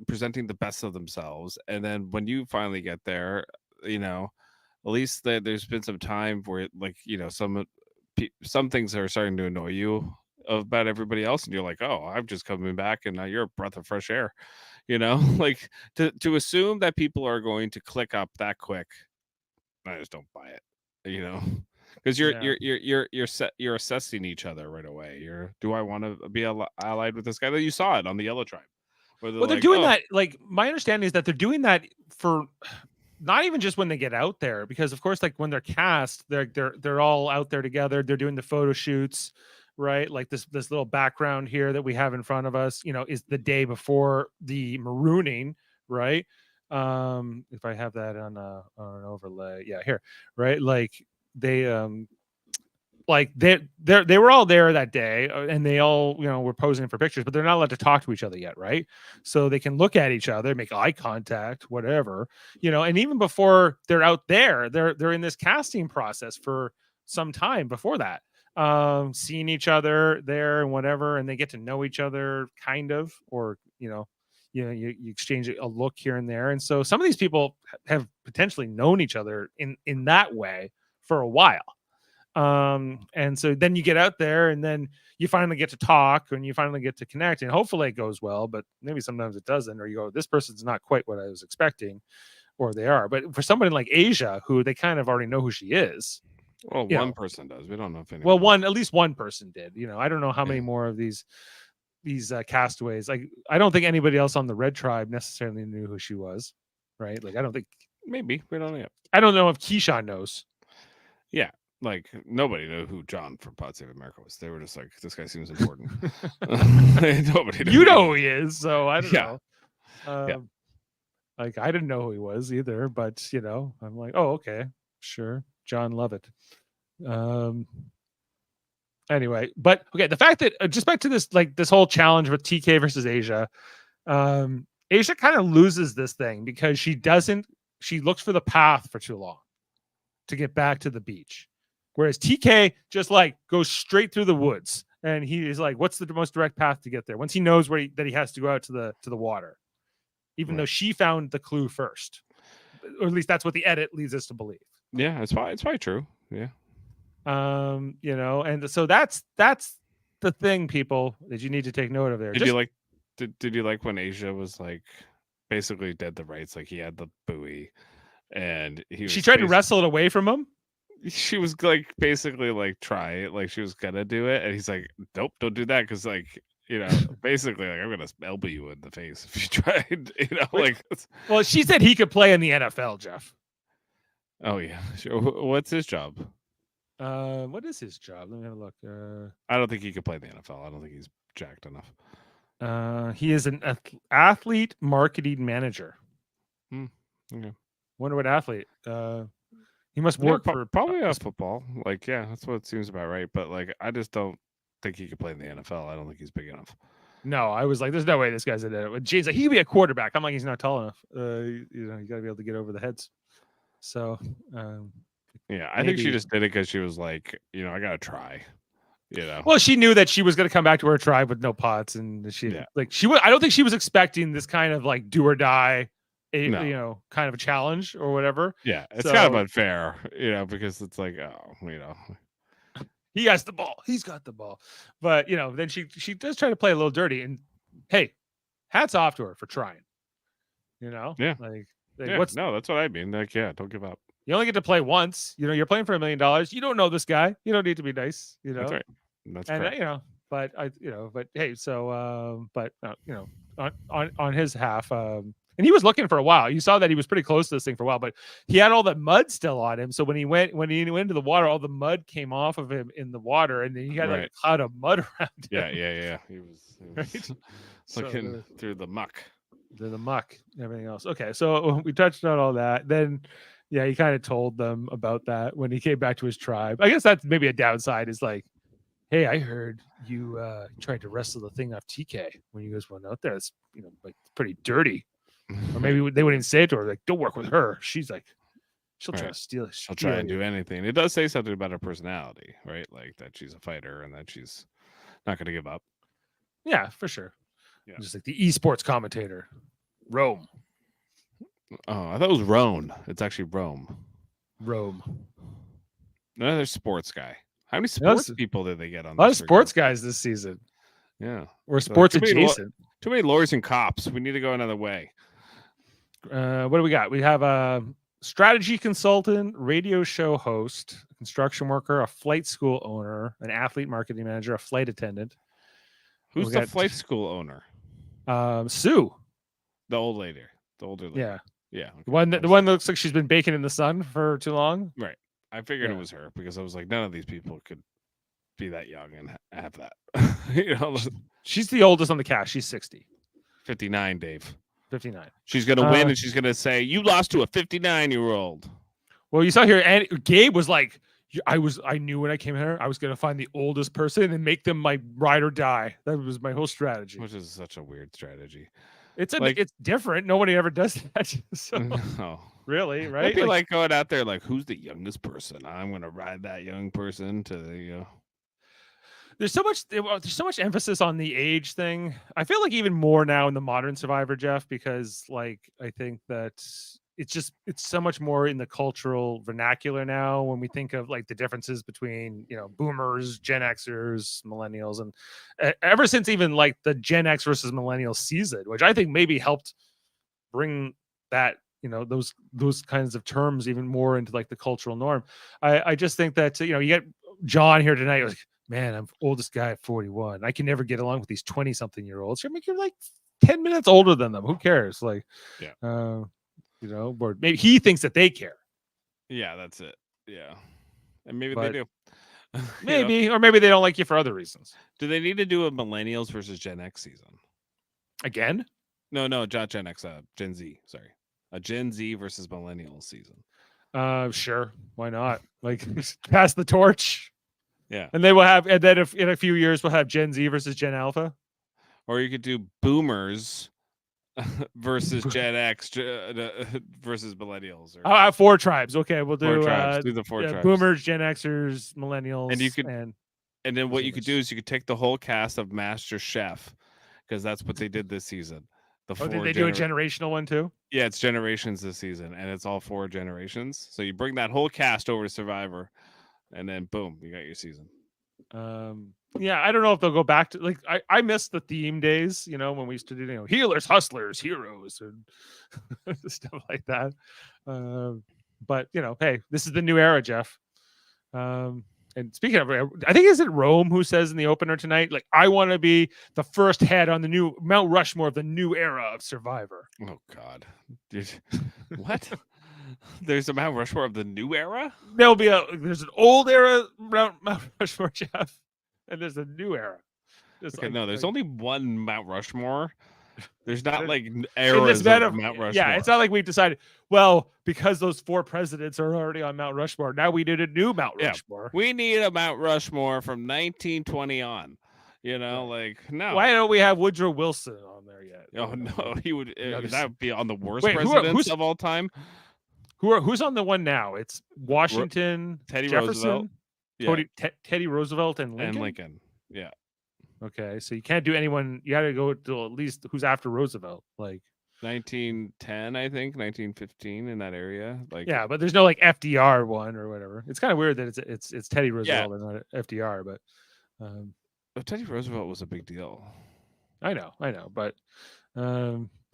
presenting the best of themselves. And then when you finally get there, at least there's been some time where, like, some things are starting to annoy you about everybody else. And you're like, oh, I'm just coming back and now you're a breath of fresh air. Like to assume that people are going to click up that quick. I just don't buy it, because you're assessing each other right away. Do I want to be allied with this guy? That you saw it on the Yellow Tribe. Well, they're doing that. Like, my understanding is that they're doing that for not even just when they get out there, because of course, like when they're cast, they're all out there together. They're doing the photo shoots, right? Like this little background here that we have in front of us, is the day before the marooning, right? If I have that on an overlay, yeah, here, right? Like they they were all there that day, and they all were posing for pictures, but they're not allowed to talk to each other yet, right? So they can look at each other, make eye contact, whatever, and even before they're out there, they're in this casting process for some time before that, seeing each other there and whatever, and they get to know each other kind of, or you exchange a look here and there. And so some of these people have potentially known each other in that way for a while. And so then you get out there and then you finally get to talk and you finally get to connect, and hopefully it goes well, but maybe sometimes it doesn't, or you go, this person's not quite what I was expecting, or they are. But for somebody like Asia, who they kind of already know who she is. Well, one person does. We don't know if anyone. Well, at least one person did. I don't know how many more of these castaways. Like, I don't think anybody else on the Red Tribe necessarily knew who she was, right? Like, I don't think. Maybe we don't know yet. I don't know if Keyshawn knows. Yeah. Like, nobody knew who John from Pod Save America was. They were just like, this guy seems important. Nobody knew. You know who he is, so I don't know. Yeah. Like, I didn't know who he was either, but I'm like, oh, okay, sure, John Lovett. Anyway, but okay, the fact that just back to this, like, this whole challenge with TK versus Asia, Asia kind of loses this thing because she looks for the path for too long to get back to the beach. Whereas TK just like goes straight through the woods, and he is like, what's the most direct path to get there? Once he knows that he has to go out to the water, even though she found the clue first, or at least that's what the edit leads us to believe. Yeah, it's probably true. Yeah. And so that's the thing, people, that you need to take note of there. Did you like when Asia was like basically dead to rights? Like, he had the buoy, and she tried to wrestle it away from him. She was like basically like try it, like she was gonna do it, and he's like, nope, don't do that, because like basically like, I'm gonna elbow you in the face if you tried. Like, well, she said he could play in the NFL, Jeff. Oh yeah, sure. What's his job? What is his job? Let me have a look. I don't think he could play in the NFL. I don't think he's jacked enough. He is an athlete marketing manager. Okay. Wonder what athlete. He must work for probably a football. Like, yeah, that's what it seems about right. But like, I just don't think he could play in the NFL. I don't think he's big enough. No, I was like, there's no way this guy's in it. James, like, he could be a quarterback. I'm like, he's not tall enough. You got to be able to get over the heads. So, yeah, I think she just did it because she was like, I gotta try. Well, she knew that she was going to come back to her tribe with no pots, and I don't think she was expecting this kind of like do or die, kind of a challenge or whatever. Yeah, it's kind of unfair, because it's like, he has the ball, he's got the ball, but then she does try to play a little dirty, and hey, hats off to her for trying. Yeah, no, that's what I mean. Like, yeah, don't give up. You only get to play once. You're playing for $1 million. You don't know this guy. You don't need to be nice. That's right. That's and correct. but hey, so on his half, And he was looking for a while. You saw that he was pretty close to this thing for a while, but he had all the mud still on him. So when he went into the water, all the mud came off of him in the water, and then he had like a cloud of mud around him. Yeah. He was Right? looking through the muck. The muck and everything else. Okay, so we touched on all that. Then, yeah, he kind of told them about that when he came back to his tribe. I guess that's maybe a downside. Is like, hey, I heard you tried to wrestle the thing off TK when you guys went out there. It's like pretty dirty. Or maybe they wouldn't even say it to her. Like, don't work with her. She's like, she'll try to steal it. She'll try and do anything. It does say something about her personality, right? Like that she's a fighter and that she's not going to give up. Yeah, for sure. Yeah. Just like the esports commentator, Rome. Oh, I thought it was Rome. It's actually Rome. Another sports guy. How many sports people did they get on? A lot of sports guys this season. Yeah, we're sports adjacent. Too many lawyers and cops. We need to go another way. What do we got? We have a strategy consultant, radio show host, construction worker, a flight school owner, an athlete marketing manager, a flight attendant. Who's the flight school owner? Sue, the old lady, the older lady. Yeah. Okay. The one that looks like she's been baking in the sun for too long. Right. I figured it was her because I was like, none of these people could be that young and have that. She's the oldest on the cast. She's 60. 59, Dave. 59. She's gonna win, and she's gonna say, "You lost to a 59-year-old." Well, you saw here, and Gabe was like, I knew when I came here, I was gonna find the oldest person and make them my ride or die. That was my whole strategy. Which is such a weird strategy. It's different. Nobody ever does that. So, no. Really, right? It'd be like going out there, like, who's the youngest person? I'm gonna ride that young person to the. There's so much emphasis on the age thing. I feel like even more now in the modern Survivor, Jeff, because like I think that it's so much more in the cultural vernacular now when we think of like the differences between boomers, Gen Xers, millennials, and ever since even like the Gen X versus millennial season, which I think maybe helped bring that those kinds of terms even more into like the cultural norm. I just think that you get John here tonight. Like, man, I'm oldest guy at 41. I can never get along with these 20-something-year-olds. You're like 10 minutes older than them. Who cares? Like, or maybe he thinks that they care. Yeah, that's it. Yeah, and maybe they do. Maybe, or maybe they don't like you for other reasons. Do they need to do a millennials versus Gen X season again? No, not Gen X. Gen Z. Sorry, a Gen Z versus millennials season. Sure, why not? Like, pass the torch. Yeah, and they will have, and then if in a few years we'll have Gen Z versus Gen Alpha, or you could do boomers versus Gen X versus millennials. Or 4 tribes. Okay, we'll do 4 tribes. Do the 4 tribes. Boomers, Gen Xers, millennials, and you could, and then what you could do is you could take the whole cast of Master Chef, because that's what they did this season. Did they do a generational one too? Yeah, it's generations this season, and it's all 4 generations. So you bring that whole cast over to Survivor. And then boom, you got your season. Yeah, I don't know if they'll go back to like I miss the theme days, when we used to do healers, hustlers, heroes, and stuff like that. But hey, this is the new era, Jeff. And speaking of, I think is it Rome who says in the opener tonight, like, I want to be the first head on the new Mount Rushmore of the new era of Survivor. Oh God, what? There's a Mount Rushmore of the new era? There's an old era Mount Rushmore, Jeff, and there's a new era. There's only one Mount Rushmore. There's not like eras of Mount Rushmore. Yeah, it's not like we've decided, well, because those 4 presidents are already on Mount Rushmore, now we need a new Mount Rushmore. We need a Mount Rushmore from 1920 on. Like, no. Why don't we have Woodrow Wilson on there yet? Oh, no, he would. That would be on the worst presidents of all time. Who's on the one now? It's Washington, Teddy Jefferson, Roosevelt. Teddy Roosevelt, and Lincoln. Yeah. Okay, so you can't do anyone. You got to go to at least who's after Roosevelt, like 1910, I think, 1915 in that area. Like, yeah, but there's no like FDR one or whatever. It's kind of weird that it's Teddy Roosevelt and not FDR, but Teddy Roosevelt was a big deal. I know, but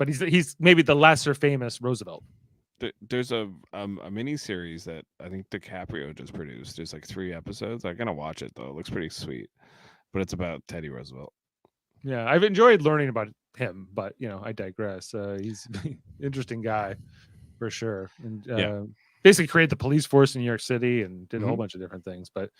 he's maybe the lesser famous Roosevelt. There's a mini series that I think DiCaprio just produced. There's like 3 episodes. I'm gonna watch it though. It looks pretty sweet, but it's about Teddy Roosevelt. Yeah, I've enjoyed learning about him, but I digress. He's an interesting guy for sure, and basically created the police force in New York City and did a whole bunch of different things. But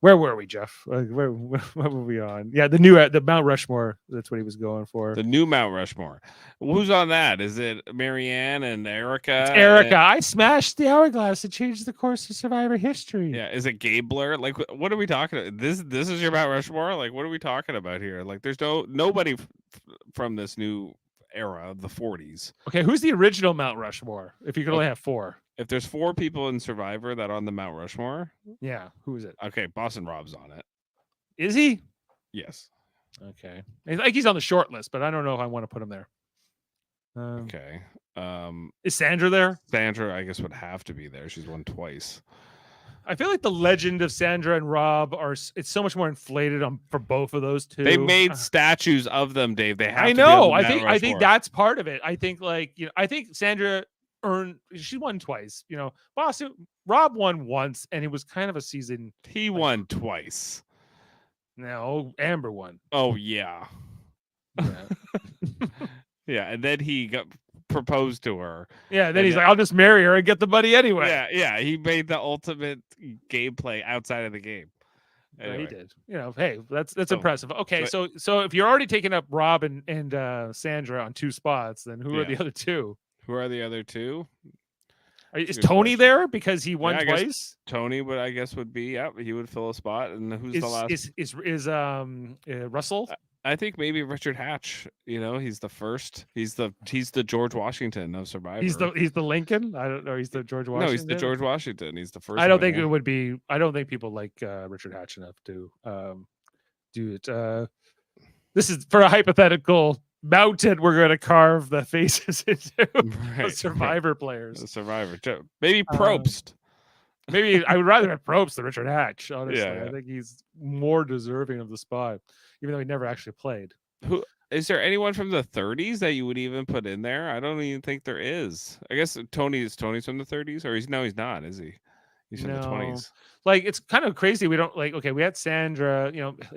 where were we, Jeff? What were we on? Yeah, the Mount Rushmore. That's what he was going for. The new Mount Rushmore. Who's on that? Is it Marianne and Erica? It's Erica. I smashed the hourglass to change the course of Survivor history. Yeah. Is it Gabler? Like, what are we talking about? This is your Mount Rushmore? Like, what are we talking about here? Like, there's nobody from this new era of the 40s. Okay, who's the original Mount Rushmore? If you could only have 4. If there's 4 people in Survivor that are on the Mount Rushmore, yeah, who is it? Okay, Boston Rob's on it. Is he? Yes. Okay, he's on the short list, but I don't know if I want to put him there. Okay. Is Sandra there? Sandra, I guess, would have to be there. She's won twice. I feel like the legend of Sandra and Rob it's so much more inflated for both of those two. They made statues of them, Dave. They have. I know. I think that's part of it. I think I think Sandra she won twice. Rob won once, and it was kind of a season. He won twice. No, Amber won. Oh yeah. Yeah, and then he got proposed to her. Yeah, then he's like, I'll just marry her and get the money anyway. Yeah. He made the ultimate gameplay outside of the game. Yeah, Anyway. he did. Hey, that's impressive. Okay, so if you're already taking up Rob and Sandra on 2 spots, then who are the other 2? Who are the other 2? Is Tony there because he won twice? Tony would be. He would fill a spot. And who's the last? Is Russell? I think maybe Richard Hatch. He's the first. He's the George Washington of Survivor. He's the Lincoln. I don't know. He's the George Washington. No, he's the George Washington. He's the first. I don't think it would be. I don't think people like Richard Hatch enough to do it. This is for a hypothetical mountain. We're going to carve the faces into the Survivor players. The Survivor. Maybe Probst. Maybe I would rather have Probst than Richard Hatch. Honestly, Yeah. I think he's more deserving of the spot, even though he never actually played. Who is there? Anyone from the 30s that you would even put in there? I don't even think there is. I guess Tony's from the 30s, or he's not, is he? He's from the 20s. Like, it's kind of crazy. We don't okay, we had Sandra,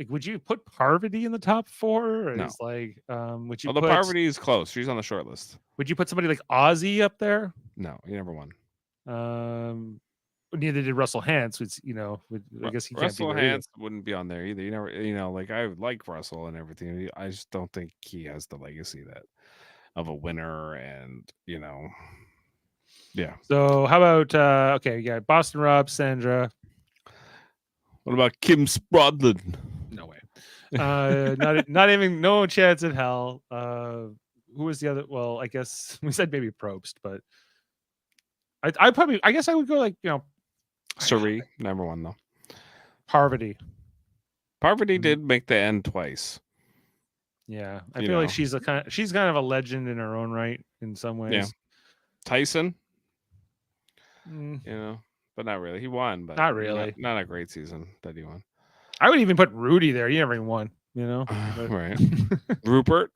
would you put Parvati in the top 4? Or No. is would you Although Parvati is close. She's on the short list. Would you put somebody like Ozzy up there? No, he never won. Neither did Russell Hantz, which I guess he can't Russell be there Hantz wouldn't be on there either. You never, I like Russell and everything. I just don't think he has the legacy of a winner, and yeah. So how about Boston Rob, Sandra. What about Kim Sprodlin? No way. Not even no chance in hell. Who was the other? Well, I guess we said maybe Probst, but I guess I would go Suri, number 1 though. Parvati. Parvati did make the end twice. Yeah, I feel like she's kind of a legend in her own right in some ways. Yeah. Tyson. But not really. He won, but not really. Not a great season that he won. I would even put Rudy there. He never even won. Right. Rupert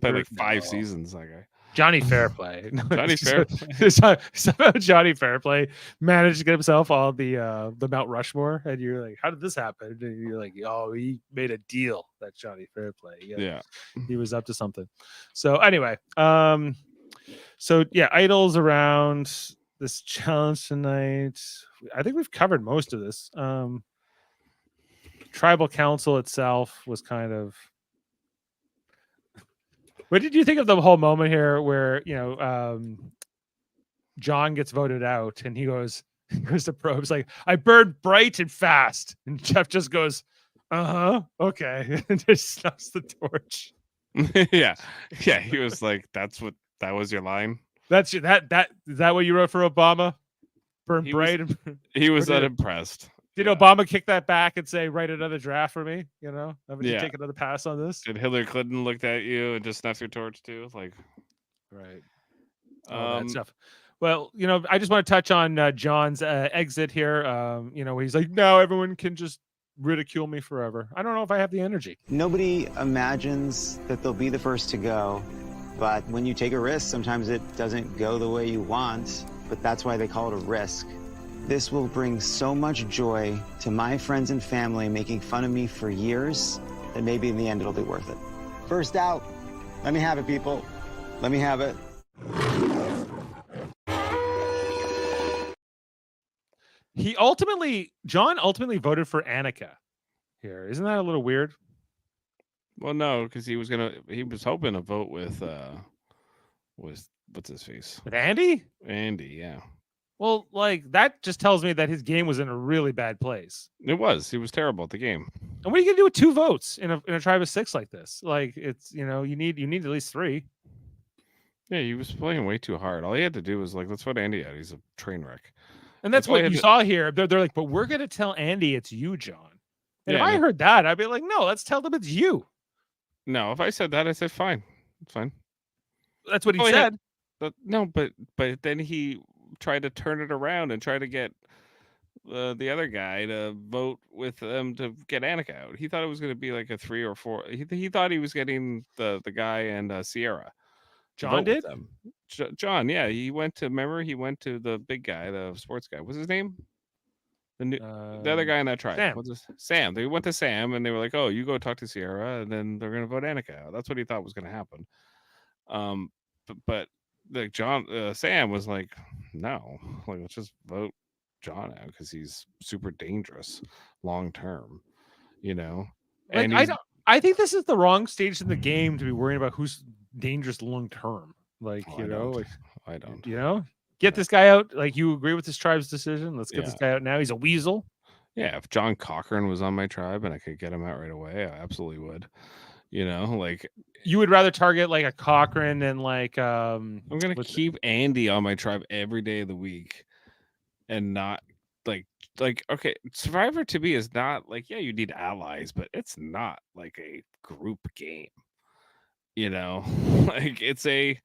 played like 5 seasons. That guy. Johnny Fairplay. Johnny Fairplay. Somehow Johnny Fairplay managed to get himself on the Mount Rushmore, and you're like, how did this happen? And you're like, oh, he made a deal. That's Johnny Fairplay. Yeah. He was up to something. So anyway, idols around this challenge tonight. I think we've covered most of this. Tribal Council itself was kind of. What did you think of the whole moment here where, John gets voted out and he goes to Probst like, I burned bright and fast. And Jeff just goes, okay. And just snuffs the torch. Yeah. He was like, that was your line. Is that what you wrote for Obama? Burn bright. He was unimpressed. Did Obama kick that back and say, write another draft for me? Haven't you take another pass on this? Did Hillary Clinton looked at you and just snuff your torch too? Like, right. That stuff. Well, I just want to touch on John's exit here. He's like, now everyone can just ridicule me forever. I don't know if I have the energy. Nobody imagines that they'll be the first to go, but when you take a risk, sometimes it doesn't go the way you want, but that's why they call it a risk. This will bring so much joy to my friends and family making fun of me for years. then maybe in the end it'll be worth it. First out. Let me have it, people. Let me have it. John ultimately voted for Annika here. Isn't that a little weird? Well, no, because he was hoping to vote with what's his face? With Andy? Andy, yeah. Well, like that just tells me that his game was in a really bad place. It was. He was terrible at the game. And what are you gonna do with 2 votes in a tribe of 6 like this? Like it's you need at least 3. Yeah, he was playing way too hard. All he had to do was like, let's vote Andy out. He's a train wreck. And that's what you saw here. They're like, but we're gonna tell Andy it's you, John. And if I heard that, I'd be like, no, let's tell them it's you. No, if I said that, I said fine. It's fine. That's what he said. But then he tried to turn it around and try to get the other guy to vote with them to get Annika out. He thought it was going to be like a 3 or 4. He thought he was getting the guy and Sierra. John did? John, yeah. He went to the big guy, the sports guy. What's his name? The other guy in that tribe. Sam. What's this? Sam. They went to Sam and they were like, oh, you go talk to Sierra and then they're going to vote Annika out. That's what he thought was going to happen. But like Sam was like, no, like let's just vote John out because he's super dangerous long term, And I think this is the wrong stage in the game to be worrying about who's dangerous long term. Like, I don't. Get this guy out. Like, you agree with this tribe's decision? Let's get this guy out now. He's a weasel. Yeah, if John Cochran was on my tribe and I could get him out right away, I absolutely would. Like you would rather target like a Cochran than like I'm gonna keep Andy on my tribe every day of the week and not like okay, Survivor to me is not like, yeah, you need allies, but it's not like a group game. Like it's a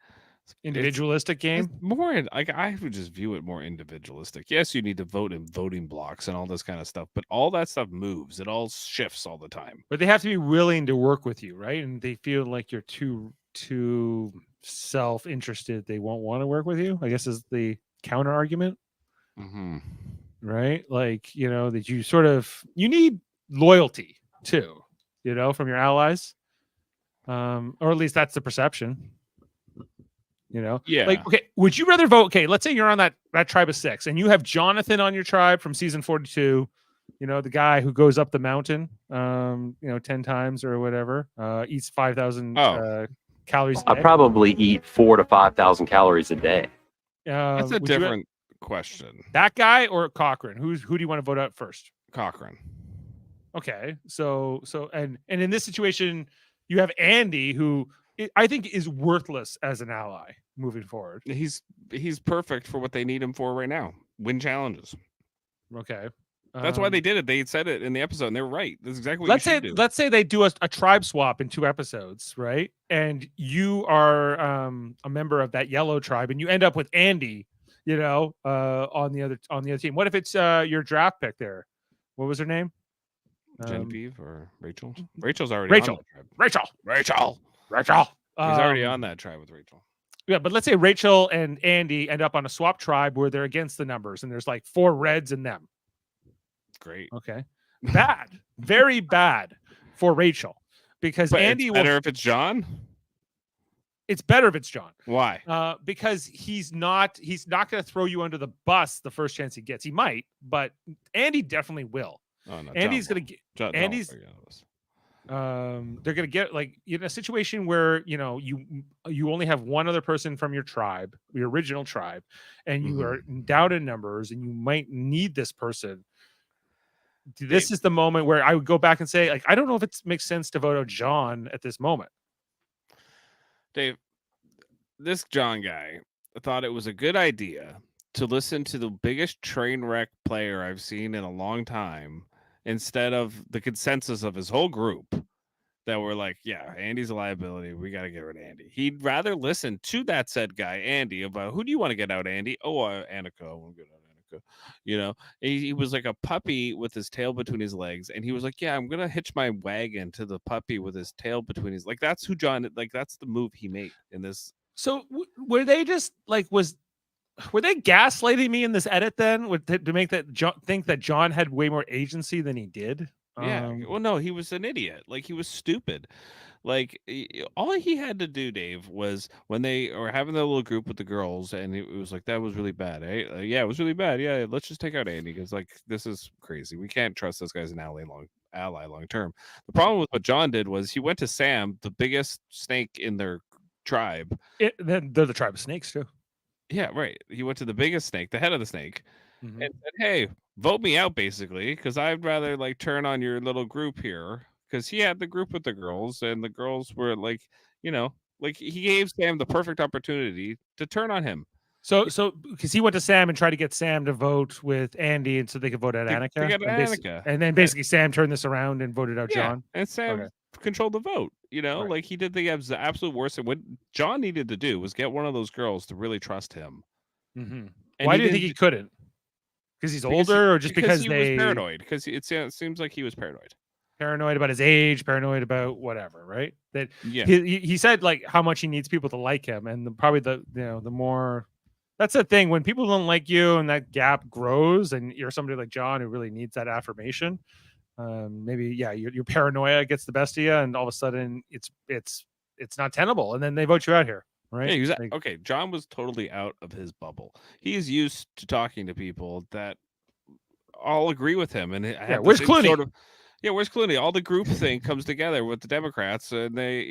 individualistic game. It's more like I would just view it more individualistic. Yes, you need to vote in voting blocks and all this kind of stuff, but all that stuff moves. It all shifts all the time. But they have to be willing to work with you, right? And they feel like you're too self-interested. They won't want to work with you, I guess, is the counter argument. Mm-hmm. Right? Like, that you need loyalty too, from your allies. Or at least that's the perception. Yeah. Like, okay, would you rather vote? Okay, let's say you're on that tribe of 6 and you have Jonathan on your tribe from season 42, the guy who goes up the mountain 10 times or whatever, eats 5,000 calories. I probably eat 4,000 to 5,000 calories a day. That's a different question. That guy or Cochran? Who do you want to vote out first? Cochran. Okay. So and in this situation, you have Andy, who I think is worthless as an ally moving forward. He's perfect for what they need him for right now. Win challenges. Okay. That's why they did it. They said it in the episode and they were right. That's exactly what you should do. Let's say they do a tribe swap in 2 episodes, right? And you are a member of that yellow tribe and you end up with Andy, on the other team. What if it's your draft pick there? What was her name? Genevieve or Rachel? Rachel's already Rachel. on that tribe. Rachel. He's already on that tribe with Rachel. Yeah, but let's say Rachel and Andy end up on a swap tribe where they're against the numbers and there's like 4 reds in them. Great. Okay. Bad. Very bad for Rachel. Because Andy it's better if it's John? It's better if it's John. Why? Because he's not going to throw you under the bus the first chance he gets. He might, but Andy definitely will. Oh, no, Andy's going to get Andy's they're going to get like in a situation where you only have one other person from your tribe, your original tribe, and you are down in numbers and you might need this person. This is the moment where I would go back and say, like, I don't know if it makes sense to vote out John at this moment. Dave, this John guy thought it was a good idea to listen to the biggest train wreck player I've seen in a long time instead of the consensus of his whole group that were like, yeah, Andy's a liability. We got to get rid of Andy. He'd rather listen to that said guy, Andy, about who do you want to get out, Andy? Oh, Annika. I want to get out Annika. He was like a puppy with his tail between his legs. And he was like, yeah, I'm going to hitch my wagon to the puppy with his tail between his, like, that's who John, like, that's the move he made in this. So were they just like, were they gaslighting me in this edit then to make that think that John had way more agency than he did? Yeah. Well, no, he was an idiot. Like, he was stupid. Like, all he had to do, Dave, was when they were having that little group with the girls, and it was like, that was really bad, eh? Yeah, it was really bad. Yeah, let's just take out Andy because, like, this is crazy. We can't trust this guy's an ally long term. The problem with what John did was he went to Sam, the biggest snake in their tribe. Then they're the tribe of snakes too. Yeah, right. He went to the biggest snake, the head of the snake, Mhm. and said, "Hey, vote me out, basically, because I'd rather like turn on your little group here." Because he had the group with the girls, and the girls were like, like he gave Sam the perfect opportunity to turn on him. So because he went to Sam and tried to get Sam to vote with Andy, and so they could vote out To Annika, get and, Annika. and then basically Sam turned this around and voted out Yeah, John. and Sam Okay. controlled the vote. Right. Like he did the absolute worst. And what John needed to do was get one of those girls to really trust him. Mm-hmm. And Why he do you think didn't he couldn't? Because he's because older, or just because he they was paranoid? Because it seems like he was paranoid. paranoid about his age, paranoid about whatever, right? That Yeah. he said like how much he needs people to like him, and probably the more. That's the thing when people don't like you, and that gap grows, and you're somebody like John who really needs that affirmation. Maybe your paranoia gets the best of you, and all of a sudden it's not tenable, and then they vote you out here, right? Yeah, he was Like, okay. John was totally out of his bubble. He's used to talking to people that all agree with him, and have the where's same Clooney? sort of. Yeah, where's Clooney? All the group thing comes together with the Democrats, and they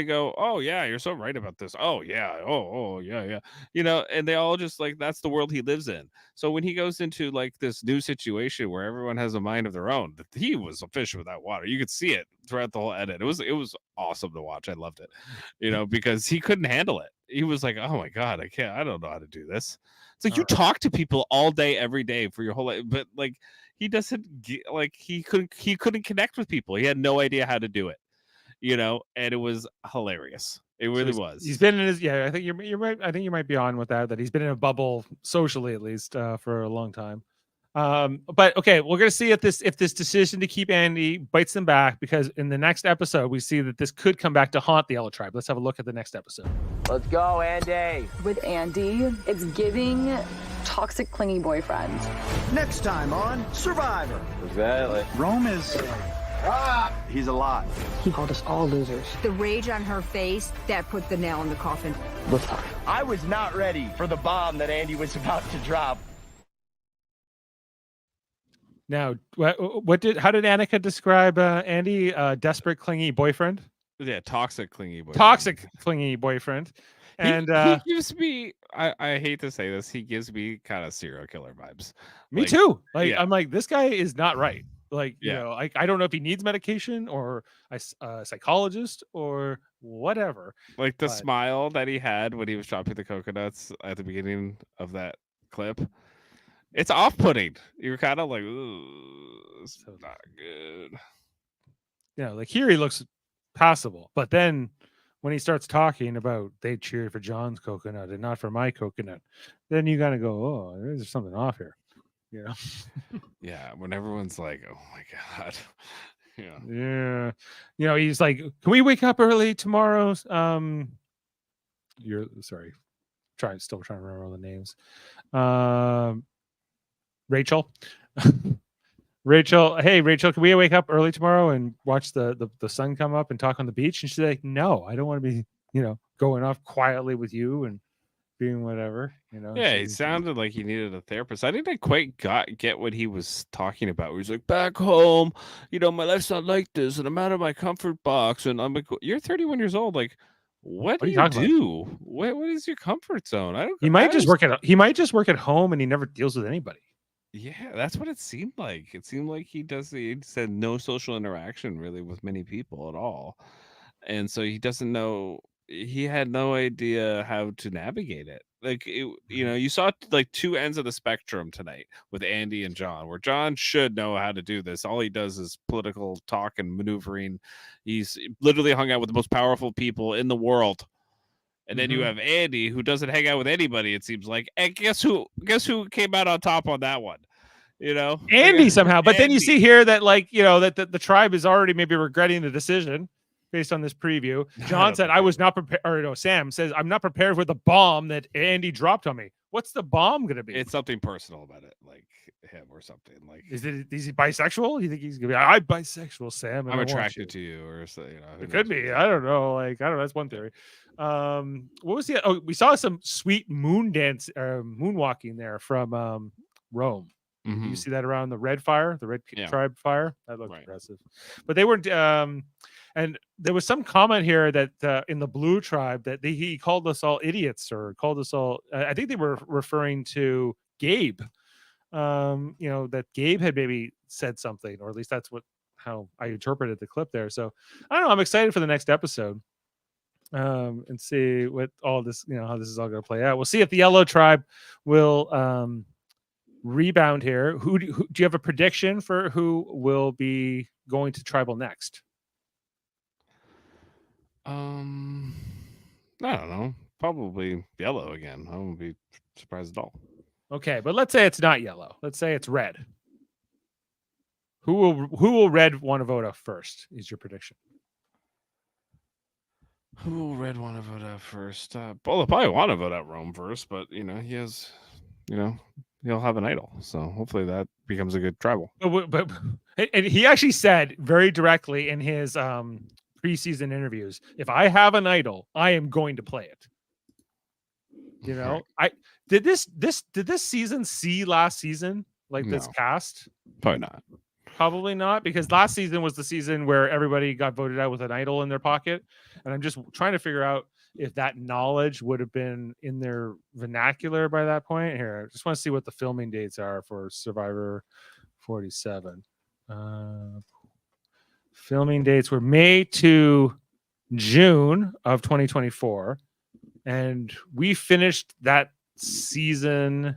go, "Oh yeah, you're so right about this. Oh yeah, oh yeah, yeah." And they all just like that's the world he lives in. So when he goes into like this new situation where everyone has a mind of their own, he was a fish without water. You could see it throughout the whole edit. It was awesome to watch. I loved it, because he couldn't handle it. He was like, "Oh my god, I don't know how to do this." It's like you talk to people all day, every day for your whole life, but like he doesn't like he couldn't connect with people. He had no idea how to do it, and it was hilarious. It really was. He's been in his I think you're right. I think you might be on with that he's been in a bubble socially at least for a long time. But okay, we're gonna see if this decision to keep Andy bites them back, because in the next episode we see that this could come back to haunt the Yellow Tribe. Let's have a look at the next episode. Let's go, Andy. With Andy, it's giving toxic, clingy boyfriend. Next time on Survivor. Exactly. Rome is. He's a lot. He called us all losers. The rage on her face, that put the nail in the coffin. Let's talk. I was not ready for the bomb that Andy was about to drop. Now, how did Annika describe Andy? Desperate, clingy boyfriend. Yeah, toxic, clingy boyfriend. Toxic, clingy boyfriend. And he gives me. I hate to say this. He gives me kind of serial killer vibes. Me too. Like yeah. I'm like, this guy is not right. Like, Yeah. I don't know if he needs medication or a psychologist or whatever. Like the But- smile that he had when he was chopping the coconuts at the beginning of that clip. It's off-putting. You're kind of like, ooh, it's not good. Like here he looks passable, but then when he starts talking about they cheered for John's coconut and not for my coconut, then you gotta go, oh, there's something off here. Yeah, when everyone's like, oh my god. Yeah. He's like, can we wake up early tomorrow? You're sorry. Still trying to remember all the names. Rachel. Hey Rachel, can we wake up early tomorrow and watch the sun come up and talk on the beach? And she's like, no, I don't want to be, going off quietly with you and being whatever, Yeah, he sounded like he needed a therapist. I didn't quite get what he was talking about. He was like, back home, my life's not like this, and I'm out of my comfort box. And I'm like, you're 31 years old. Like, what do you do? What is your comfort zone? He might just work at home, and he never deals with anybody. Yeah, that's what it seemed like. It seemed like he said no social interaction really with many people at all. And so he doesn't know, he had no idea how to navigate it. Like, you saw like two ends of the spectrum tonight with Andy and John, where John should know how to do this. All he does is political talk and maneuvering. He's literally hung out with the most powerful people in the world. And then you have Andy, who doesn't hang out with anybody, it seems like. And guess who came out on top on that one? Andy somehow. But then you Andy. see here that that the tribe is already maybe regretting the decision based on this preview. John said, I was not prepared, or no, Sam says, I'm not prepared for the bomb that Andy dropped on me. What's the bomb gonna be? It's something personal about it, like him or something. Like, Is he bisexual? You think he's gonna be? I'm bisexual, Sam. And I'm I want attracted you." to you, or so, you know. Who It could knows? be. I don't know. Like, I don't know. That's one theory. What was the? Oh, we saw some sweet moonwalking there from Rome. Did you Mhm. see that around the red fire, the red Yeah. tribe fire? That looked Right. impressive. But they weren't. And there was some comment here that in the blue tribe that he called us all idiots or called us all. I think they were referring to Gabe. That Gabe had maybe said something, or at least that's how I interpreted the clip there. So I don't know. I'm excited for the next episode. And see what all this, how this is all going to play out. We'll see if the yellow tribe will rebound here. Who do you have a prediction for who will be going to tribal next? I don't know. Probably yellow again. I won't be surprised at all. Okay, but let's say it's not yellow. Let's say it's red. Who will red want to vote out first? Is your prediction? Who will red want to vote out first? Well, they'll probably want to vote out Rome first, but he has, he'll have an idol, so hopefully that becomes a good tribal. But and he actually said very directly in his preseason interviews, if I have an idol, I am going to play it. Right. I did this season see last season like this No. cast? Probably not. Probably not, because last season was the season where everybody got voted out with an idol in their pocket, and I'm just trying to figure out if that knowledge would have been in their vernacular by that point. Here, I just want to see what the filming dates are for Survivor 47. Filming dates were May to June of 2024, and we finished that season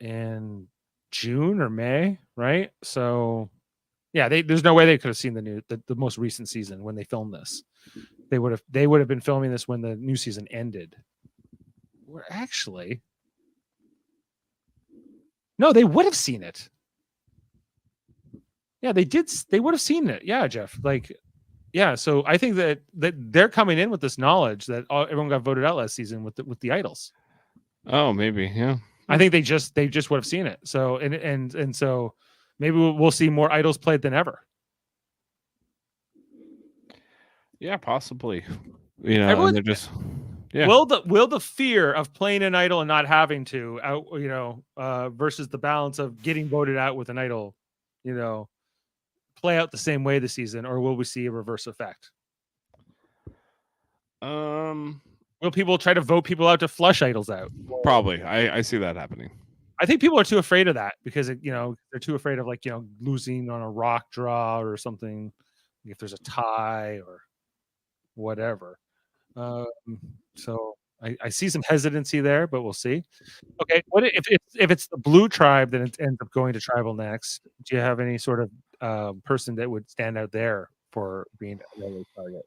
in June or May, right? So yeah, there's no way they could have seen the most recent season when they filmed this. They would have been filming this when the new season ended. Or actually, no, they would have seen it. Yeah, they did. They would have seen it. Yeah, Jeff. Yeah. So I think that they're coming in with this knowledge that everyone got voted out last season with the idols. Oh, maybe. Yeah. I think they just would have seen it. So and so maybe we'll see more idols played than ever. Yeah, possibly. And they're just. Yeah. Will the fear of playing an idol and not having to versus the balance of getting voted out with an idol, play out the same way this season, or will we see a reverse effect? Will people try to vote people out to flush idols out? Probably. I see that happening. I think people are too afraid of that because they're too afraid of losing on a rock draw or something, if there's a tie or whatever. So I see some hesitancy there, but we'll see. Okay, what if it's the blue tribe that ends up going to tribal next? Do you have any sort of person that would stand out there for being a yellow target?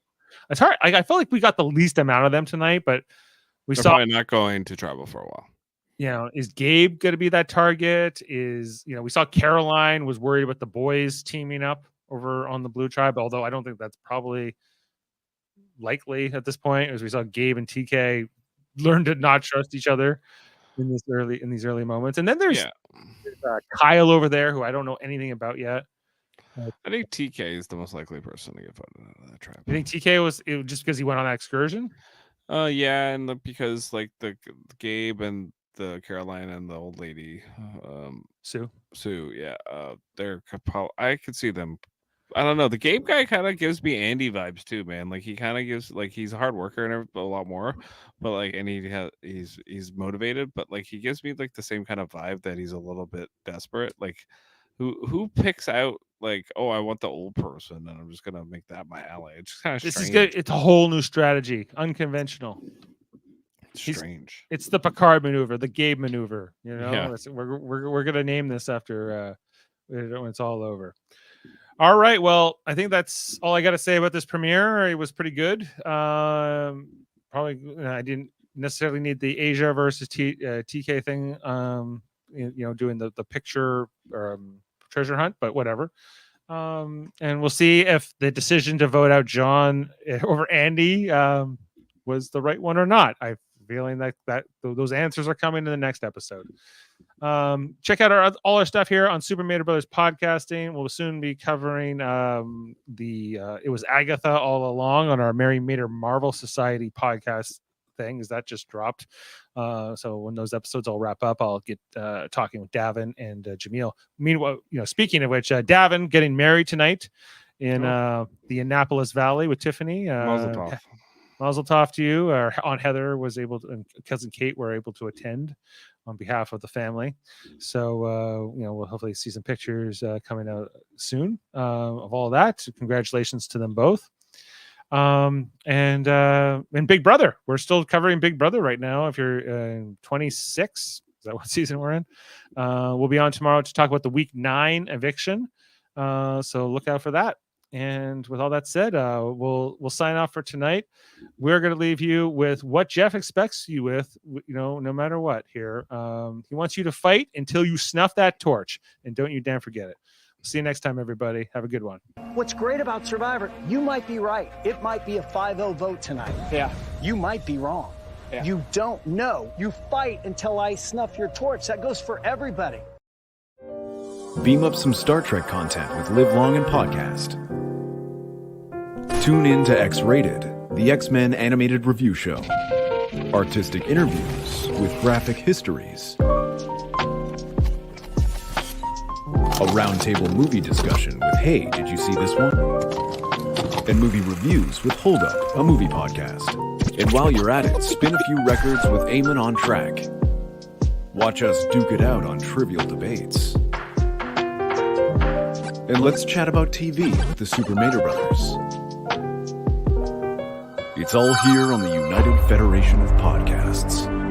It's hard. I feel like we got the least amount of them tonight, but They're probably not going to tribal for a while. Is Gabe going to be that target? We saw Caroline was worried about the boys teaming up over on the blue tribe, although I don't think that's probably likely at this point, as we saw Gabe and TK learn to not trust each other in these early moments. And then there's Kyle over there, who I don't know anything about yet. I think TK is the most likely person to get voted out of that tribe. You think TK was just because he went on that excursion? Yeah, and because the Gabe and the Caroline and the old lady, Sue, yeah, I could see them. I don't know. The Gabe guy kind of gives me Andy vibes too, man. Like he kind of gives, he's a hard worker and a lot more, but and he's motivated, but he gives me the same kind of vibe that he's a little bit desperate. Who picks out oh, I want the old person and I'm just gonna make that my ally. It's kind of this strange. is good. It's a whole new strategy, unconventional. Strange. It's the Picard maneuver, the Gabe maneuver. Yeah. We're gonna name this after when it's all over. All right. Well, I think that's all I got to say about this premiere. It was pretty good. Probably I didn't necessarily need the Asia versus TK thing. Doing the picture treasure hunt, but whatever. And we'll see if the decision to vote out John over Andy was the right one or not. I feeling that those answers are coming in the next episode. Check out all our stuff here on Super Mater Brothers Podcasting. We'll soon be covering it was Agatha all along on our Mary Mater Marvel Society podcast things that just dropped. So when those episodes all wrap up, I'll get talking with Davin and Jaemeel. Meanwhile, speaking of which, Davin getting married tonight in the Annapolis Valley with Tiffany. Mazel tov to you. Our Aunt Heather was able to, and cousin Kate were able to attend on behalf of the family. So we'll hopefully see some pictures coming out soon of all that. So congratulations to them both. And Big Brother, we're still covering Big Brother right now. If you're 26, is that what season we're in? We'll be on tomorrow to talk about the week 9 eviction. So look out for that. And with all that said, we'll sign off for tonight. We're going to leave you with what Jeff expects you with, no matter what here. He wants you to fight until you snuff that torch, and don't you damn forget it. See you next time, everybody. Have a good one. What's great about Survivor, you might be right. It might be a 5-0 vote tonight. Yeah. You might be wrong. Yeah. You don't know. You fight until I snuff your torch. That goes for everybody. Beam up some Star Trek content with Live Long and Podcast. Tune in to X-Rated, the X-Men animated review show. Artistic interviews with graphic histories. A roundtable movie discussion with Hey, did you see this one? And movie reviews with Hold Up, a movie podcast. And while you're at it, spin a few records with Eamon on Track. Watch us duke it out on trivial debates. And let's chat about TV with the Super Mater Brothers. It's all here on the United Federation of Podcasts.